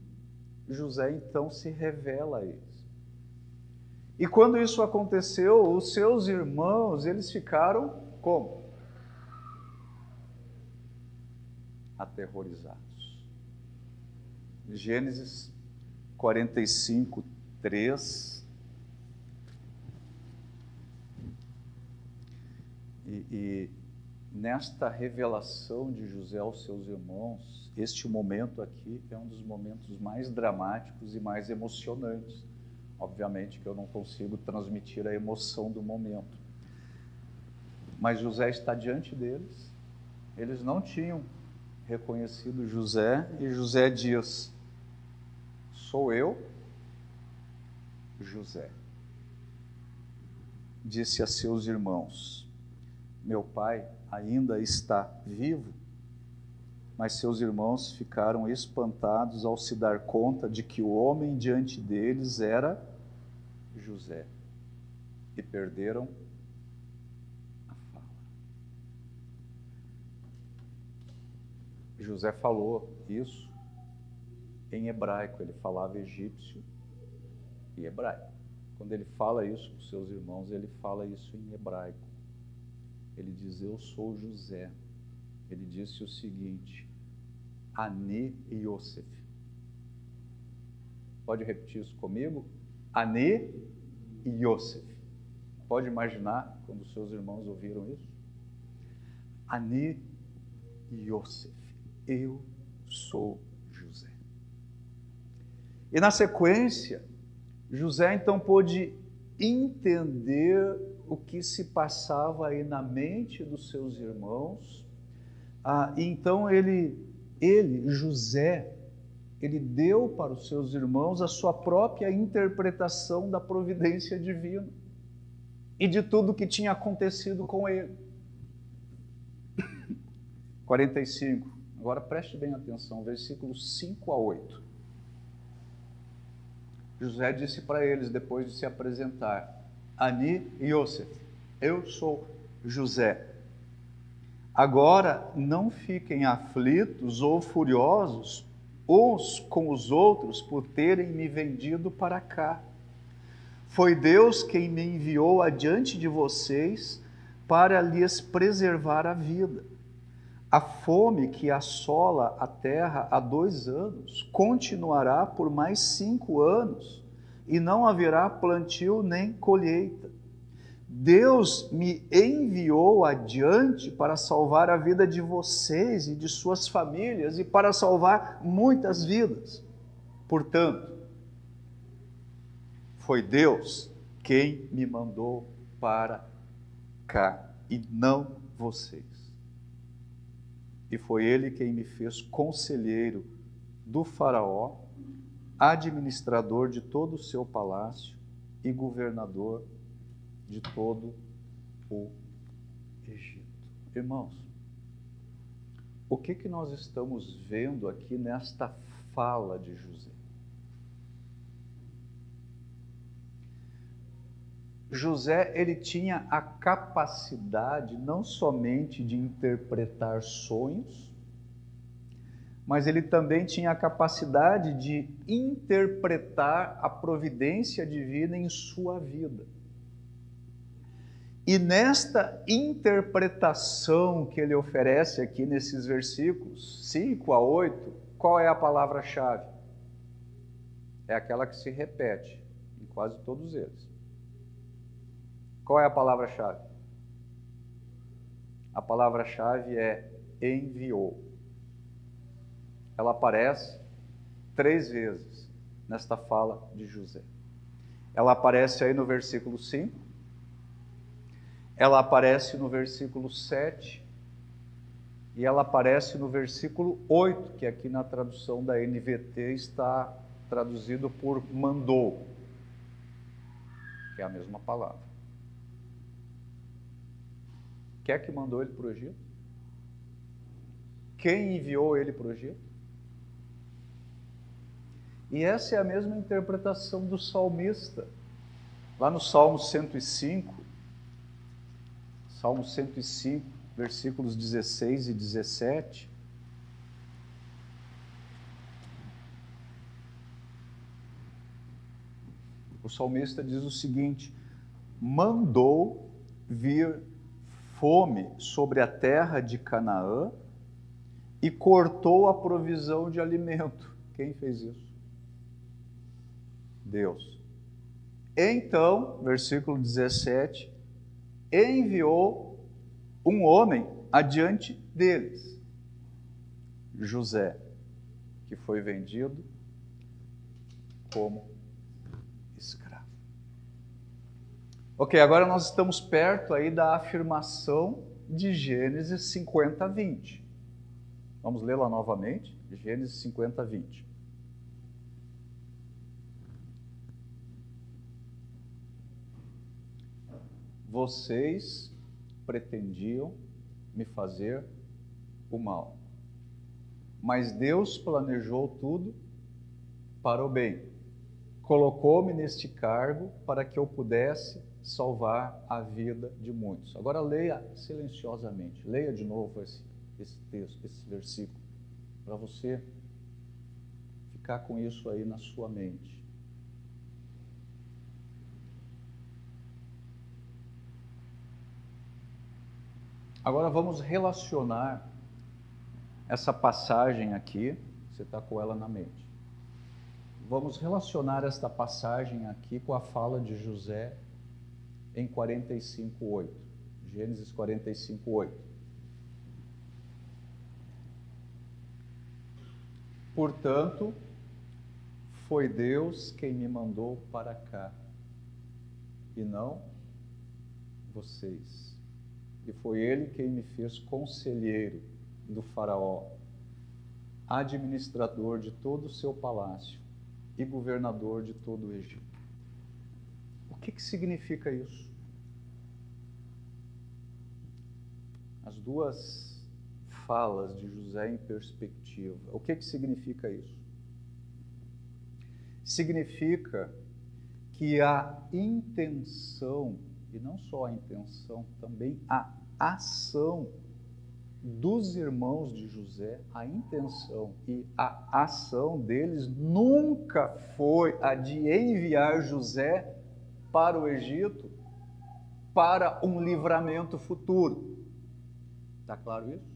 José então se revela a eles. E quando isso aconteceu, os seus irmãos, eles ficaram como? Aterrorizados. Gênesis 45, 3. E nesta revelação de José aos seus irmãos, este momento aqui é um dos momentos mais dramáticos e mais emocionantes. Obviamente que eu não consigo transmitir a emoção do momento. Mas José está diante deles. Eles não tinham reconhecido José, e José diz: sou eu, José. Disse a seus irmãos: meu pai ainda está vivo? Mas seus irmãos ficaram espantados ao se dar conta de que o homem diante deles era José, e perderam a fala. José falou isso em hebraico, ele falava egípcio e hebraico. Quando ele fala isso para os seus irmãos, ele fala isso em hebraico. Ele diz: eu sou José. Ele disse o seguinte: Ani Yosef. Pode repetir isso comigo? Ani Yosef. Pode imaginar quando os seus irmãos ouviram isso? Ani Yosef. Eu sou José. E na sequência, José então pôde entender o que se passava aí na mente dos seus irmãos. E então José, ele deu para os seus irmãos a sua própria interpretação da providência divina e de tudo que tinha acontecido com ele. 45. Agora preste bem atenção, versículos 5 a 8. José disse para eles, depois de se apresentar: Ani Yosef, eu sou José. Agora não fiquem aflitos ou furiosos uns com os outros por terem me vendido para cá. Foi Deus quem me enviou adiante de vocês para lhes preservar a vida. A fome que assola a terra há 2 anos continuará por mais 5 anos, e não haverá plantio nem colheita. Deus me enviou adiante para salvar a vida de vocês e de suas famílias e para salvar muitas vidas. Portanto, foi Deus quem me mandou para cá e não vocês. E foi Ele quem me fez conselheiro do faraó, administrador de todo o seu palácio e governador de todo o Egito. Irmãos, o que nós estamos vendo aqui nesta fala de José? José, ele tinha a capacidade não somente de interpretar sonhos, mas ele também tinha a capacidade de interpretar a providência divina em sua vida. E nesta interpretação que ele oferece aqui nesses versículos 5 a 8, qual é a palavra-chave? É aquela que se repete em quase todos eles. Qual é a palavra-chave? A palavra-chave é enviou. Ela aparece 3 vezes nesta fala de José. Ela aparece aí no versículo 5, ela aparece no versículo 7 e ela aparece no versículo 8, que aqui na tradução da NVT está traduzido por mandou, que é a mesma palavra. Quem é que mandou ele para o Egito? Quem enviou ele para o Egito? E essa é a mesma interpretação do salmista. Lá no Salmo 105, versículos 16 e 17, o salmista diz o seguinte: mandou vir fome sobre a terra de Canaã e cortou a provisão de alimento. Quem fez isso? Deus. Então, versículo 17, enviou um homem adiante deles, José, que foi vendido como escravo. Ok, agora nós estamos perto aí da afirmação de Gênesis 50, 20. Vamos lê-la novamente, Gênesis 50, 20. Vocês pretendiam me fazer o mal, mas Deus planejou tudo para o bem. Colocou-me neste cargo para que eu pudesse salvar a vida de muitos. Agora leia silenciosamente, leia de novo esse texto, esse versículo, para você ficar com isso aí na sua mente. Agora vamos relacionar essa passagem aqui, você está com ela na mente. Vamos relacionar esta passagem aqui com a fala de José em 45:8. Gênesis 45:8. Portanto, foi Deus quem me mandou para cá, e não vocês. E foi Ele quem me fez conselheiro do faraó, administrador de todo o seu palácio e governador de todo o Egito. O que significa isso? As duas falas de José em perspectiva. O que significa isso? Significa que a intenção, e não só a intenção, também a ação dos irmãos de José, a intenção e a ação deles nunca foi a de enviar José para o Egito para um livramento futuro. Está claro isso?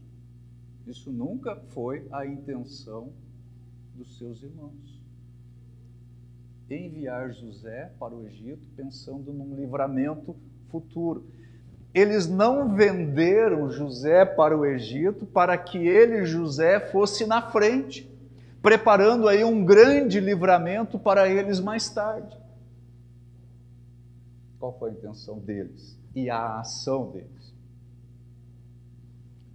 Isso nunca foi a intenção dos seus irmãos. Enviar José para o Egito pensando num livramento futuro. Eles não venderam José para o Egito para que ele, José, fosse na frente, preparando aí um grande livramento para eles mais tarde. Qual foi a intenção deles e a ação deles?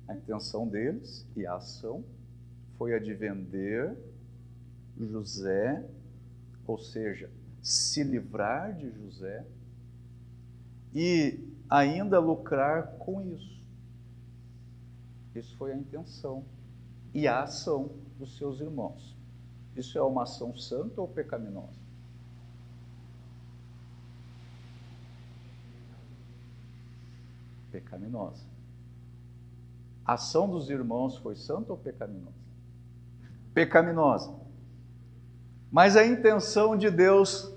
A intenção deles e a ação foi a de vender José, ou seja, se livrar de José e ainda lucrar com isso. Isso foi a intenção e a ação dos seus irmãos. Isso é uma ação santa ou pecaminosa? Pecaminosa. A ação dos irmãos foi santa ou pecaminosa? Pecaminosa. Mas a intenção de Deus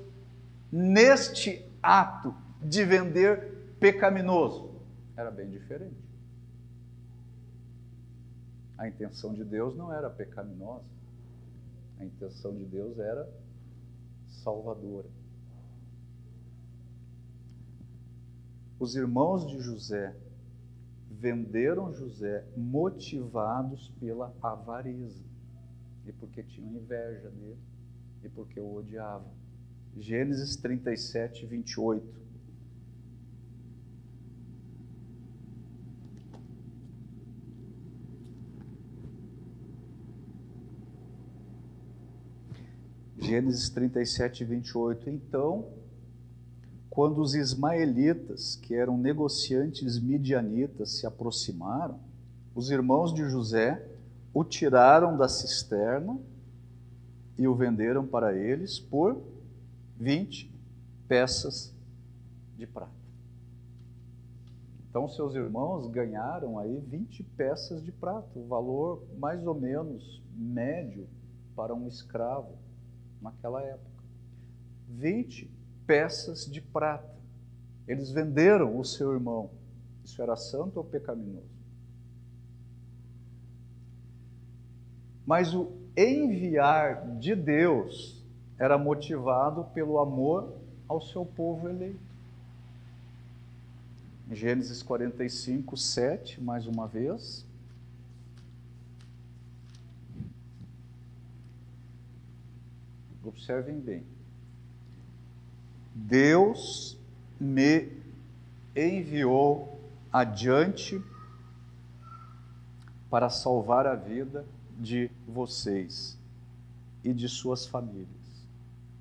neste ato de vender pecaminoso era bem diferente. A intenção de Deus não era pecaminosa. A intenção de Deus era salvadora. Os irmãos de José venderam José motivados pela avareza e porque tinham inveja dele e porque o odiavam. Gênesis 37, 28. Gênesis 37, 28. Então, quando os ismaelitas, que eram negociantes midianitas, se aproximaram, os irmãos de José o tiraram da cisterna e o venderam para eles por 20 peças de prata. Então, seus irmãos ganharam aí 20 peças de prata, o valor mais ou menos médio para um escravo naquela época. 20 peças de prata. Eles venderam o seu irmão. Isso era santo ou pecaminoso? Mas o enviar de Deus era motivado pelo amor ao seu povo eleito. Em Gênesis 45, 7, mais uma vez. Observem bem. Deus me enviou adiante para salvar a vida de vocês e de suas famílias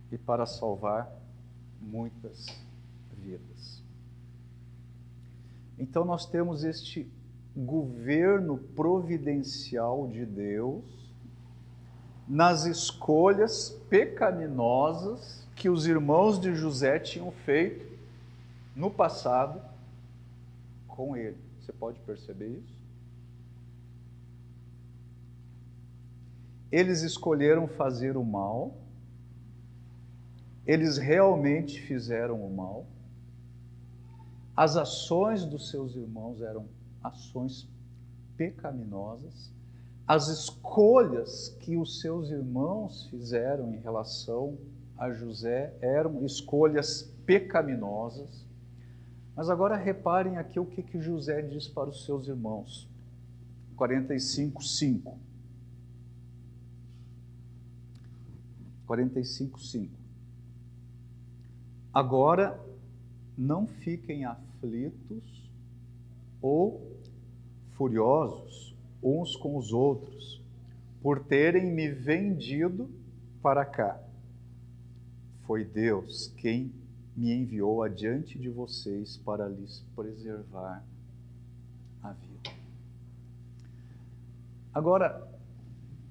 e para salvar muitas vidas. Então nós temos este governo providencial de Deus nas escolhas pecaminosas que os irmãos de José tinham feito no passado com ele. Você pode perceber isso? Eles escolheram fazer o mal, eles realmente fizeram o mal, as ações dos seus irmãos eram ações pecaminosas, as escolhas que os seus irmãos fizeram em relação a José eram escolhas pecaminosas. Mas agora reparem aqui o que José diz para os seus irmãos. 45:5. 45:5. Agora não fiquem aflitos ou furiosos uns com os outros, por terem me vendido para cá. Foi Deus quem me enviou adiante de vocês para lhes preservar a vida. Agora,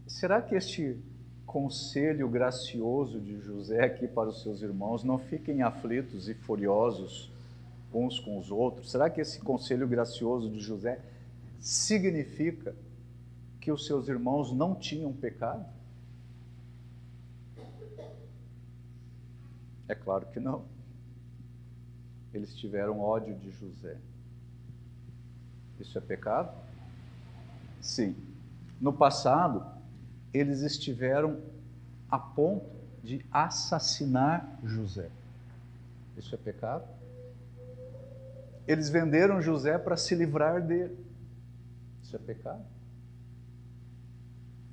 será que este conselho gracioso de José aqui para os seus irmãos, não fiquem aflitos e furiosos uns com os outros, será que esse conselho gracioso de José significa que os seus irmãos não tinham pecado? É claro que não. Eles tiveram ódio de José. Isso é pecado? Sim. No passado, eles estiveram a ponto de assassinar José. Isso é pecado? Eles venderam José para se livrar dele. Isso é pecado?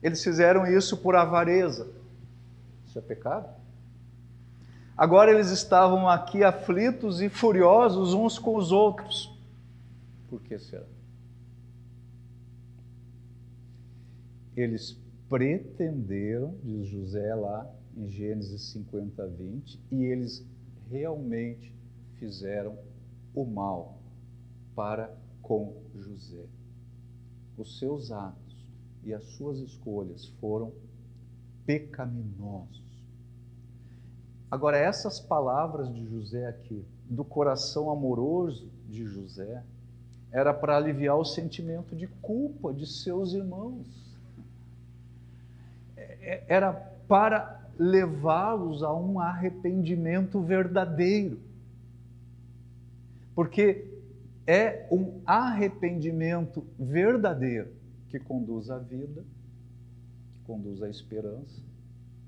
Eles fizeram isso por avareza. Isso é pecado? Agora eles estavam aqui aflitos e furiosos uns com os outros. Por que será? Eles pretenderam, diz José lá em Gênesis 50, 20, e eles realmente fizeram o mal para com José. Os seus atos e as suas escolhas foram pecaminosos. Agora, essas palavras de José aqui, do coração amoroso de José, era para aliviar o sentimento de culpa de seus irmãos. Era para levá-los a um arrependimento verdadeiro. Porque é um arrependimento verdadeiro que conduz à vida, que conduz à esperança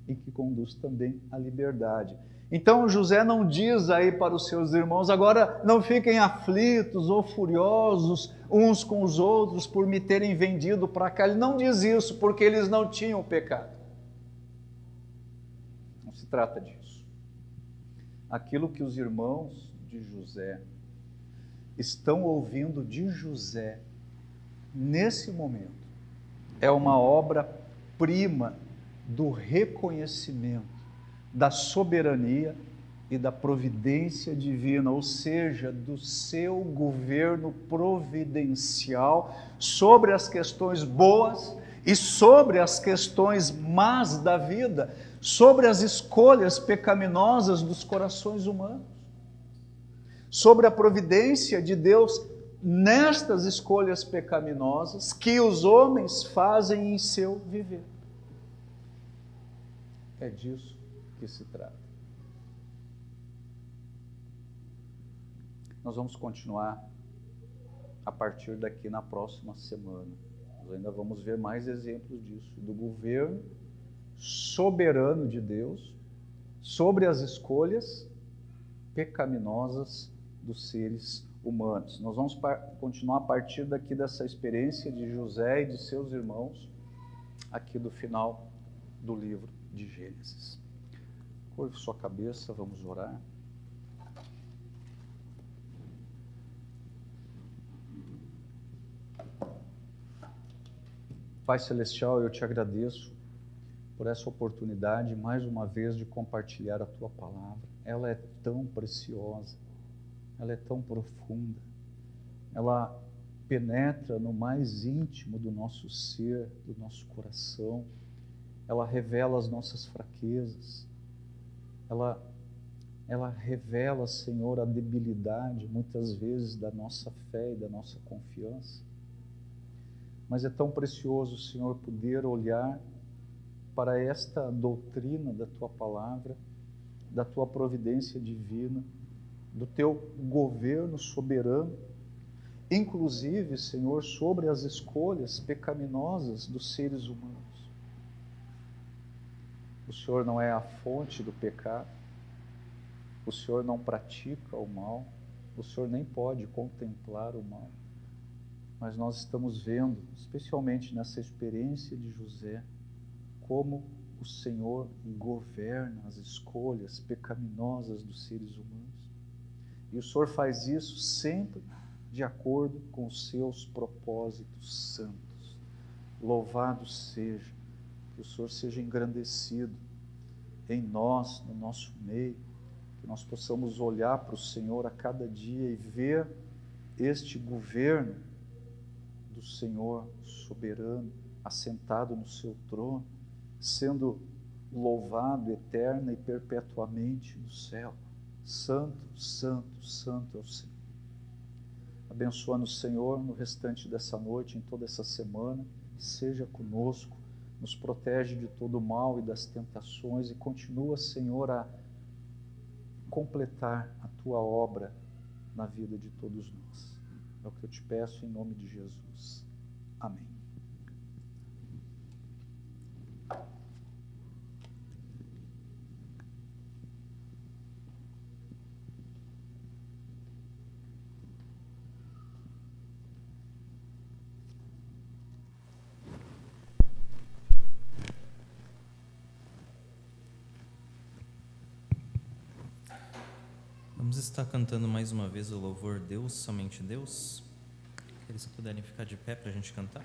e que conduz também à liberdade. Então José não diz aí para os seus irmãos: agora não fiquem aflitos ou furiosos uns com os outros por me terem vendido para cá. Ele não diz isso porque eles não tinham pecado. Não se trata disso. Aquilo que os irmãos de José estão ouvindo de José nesse momento é uma obra-prima do reconhecimento da soberania e da providência divina, ou seja, do seu governo providencial sobre as questões boas e sobre as questões más da vida, sobre as escolhas pecaminosas dos corações humanos, sobre a providência de Deus nestas escolhas pecaminosas que os homens fazem em seu viver. É disso que se trata. Nós vamos continuar a partir daqui na próxima semana. Nós ainda vamos ver mais exemplos disso, do governo soberano de Deus sobre as escolhas pecaminosas dos seres humanos. Nós vamos continuar a partir daqui dessa experiência de José e de seus irmãos, aqui do final do livro de Gênesis. Curve sua cabeça, vamos orar. Pai Celestial, eu te agradeço por essa oportunidade, mais uma vez, de compartilhar a Tua Palavra. Ela é tão preciosa, ela é tão profunda, ela penetra no mais íntimo do nosso ser, do nosso coração, ela revela as nossas fraquezas, ela revela, Senhor, a debilidade, muitas vezes, da nossa fé e da nossa confiança. Mas é tão precioso, Senhor, poder olhar para esta doutrina da Tua Palavra, da Tua providência divina, do Teu governo soberano, inclusive, Senhor, sobre as escolhas pecaminosas dos seres humanos. O Senhor não é a fonte do pecado, o Senhor não pratica o mal, o Senhor nem pode contemplar o mal. Mas nós estamos vendo, especialmente nessa experiência de José, como o Senhor governa as escolhas pecaminosas dos seres humanos. E o Senhor faz isso sempre de acordo com os seus propósitos santos. Louvado seja, que o Senhor seja engrandecido em nós, no nosso meio, que nós possamos olhar para o Senhor a cada dia e ver este governo do Senhor soberano, assentado no seu trono, sendo louvado eterna e perpetuamente no céu. Santo, santo, santo é o Senhor. Abençoa-nos, Senhor, no restante dessa noite, em toda essa semana. Seja conosco, nos protege de todo o mal e das tentações e continua, Senhor, a completar a Tua obra na vida de todos nós. É o que eu te peço em nome de Jesus. Amém. Vamos estar cantando mais uma vez o louvor Deus, somente Deus. Se eles puderem ficar de pé para a gente cantar.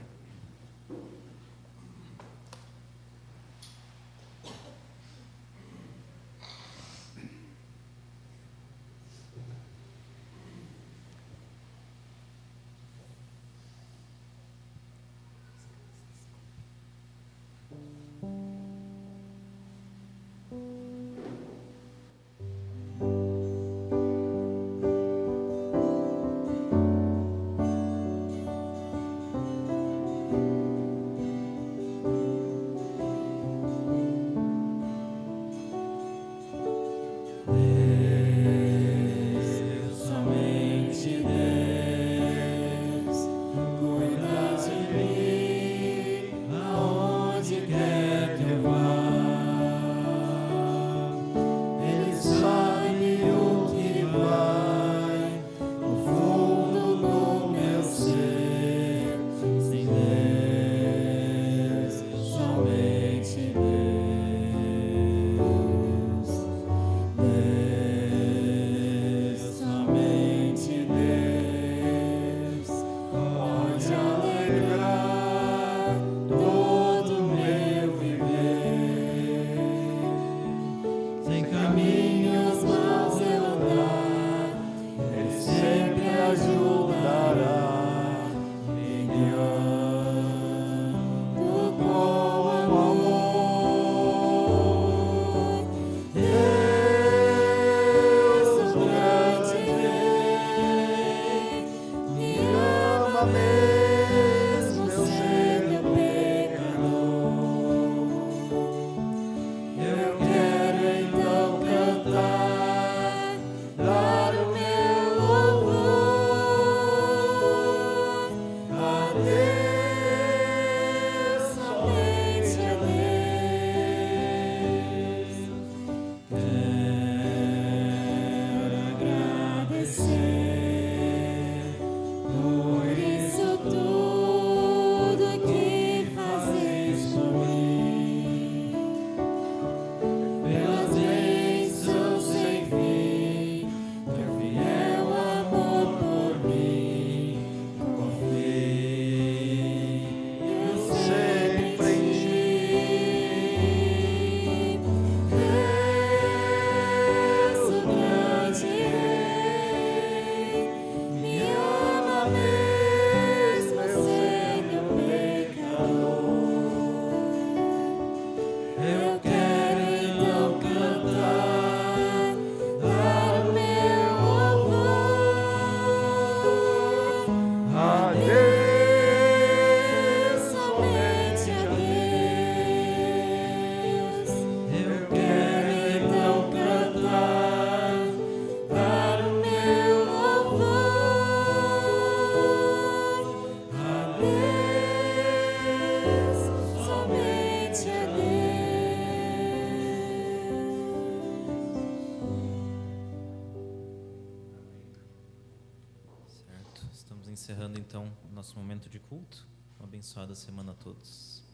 encerrando então o nosso momento de culto. Uma abençoada semana a todos.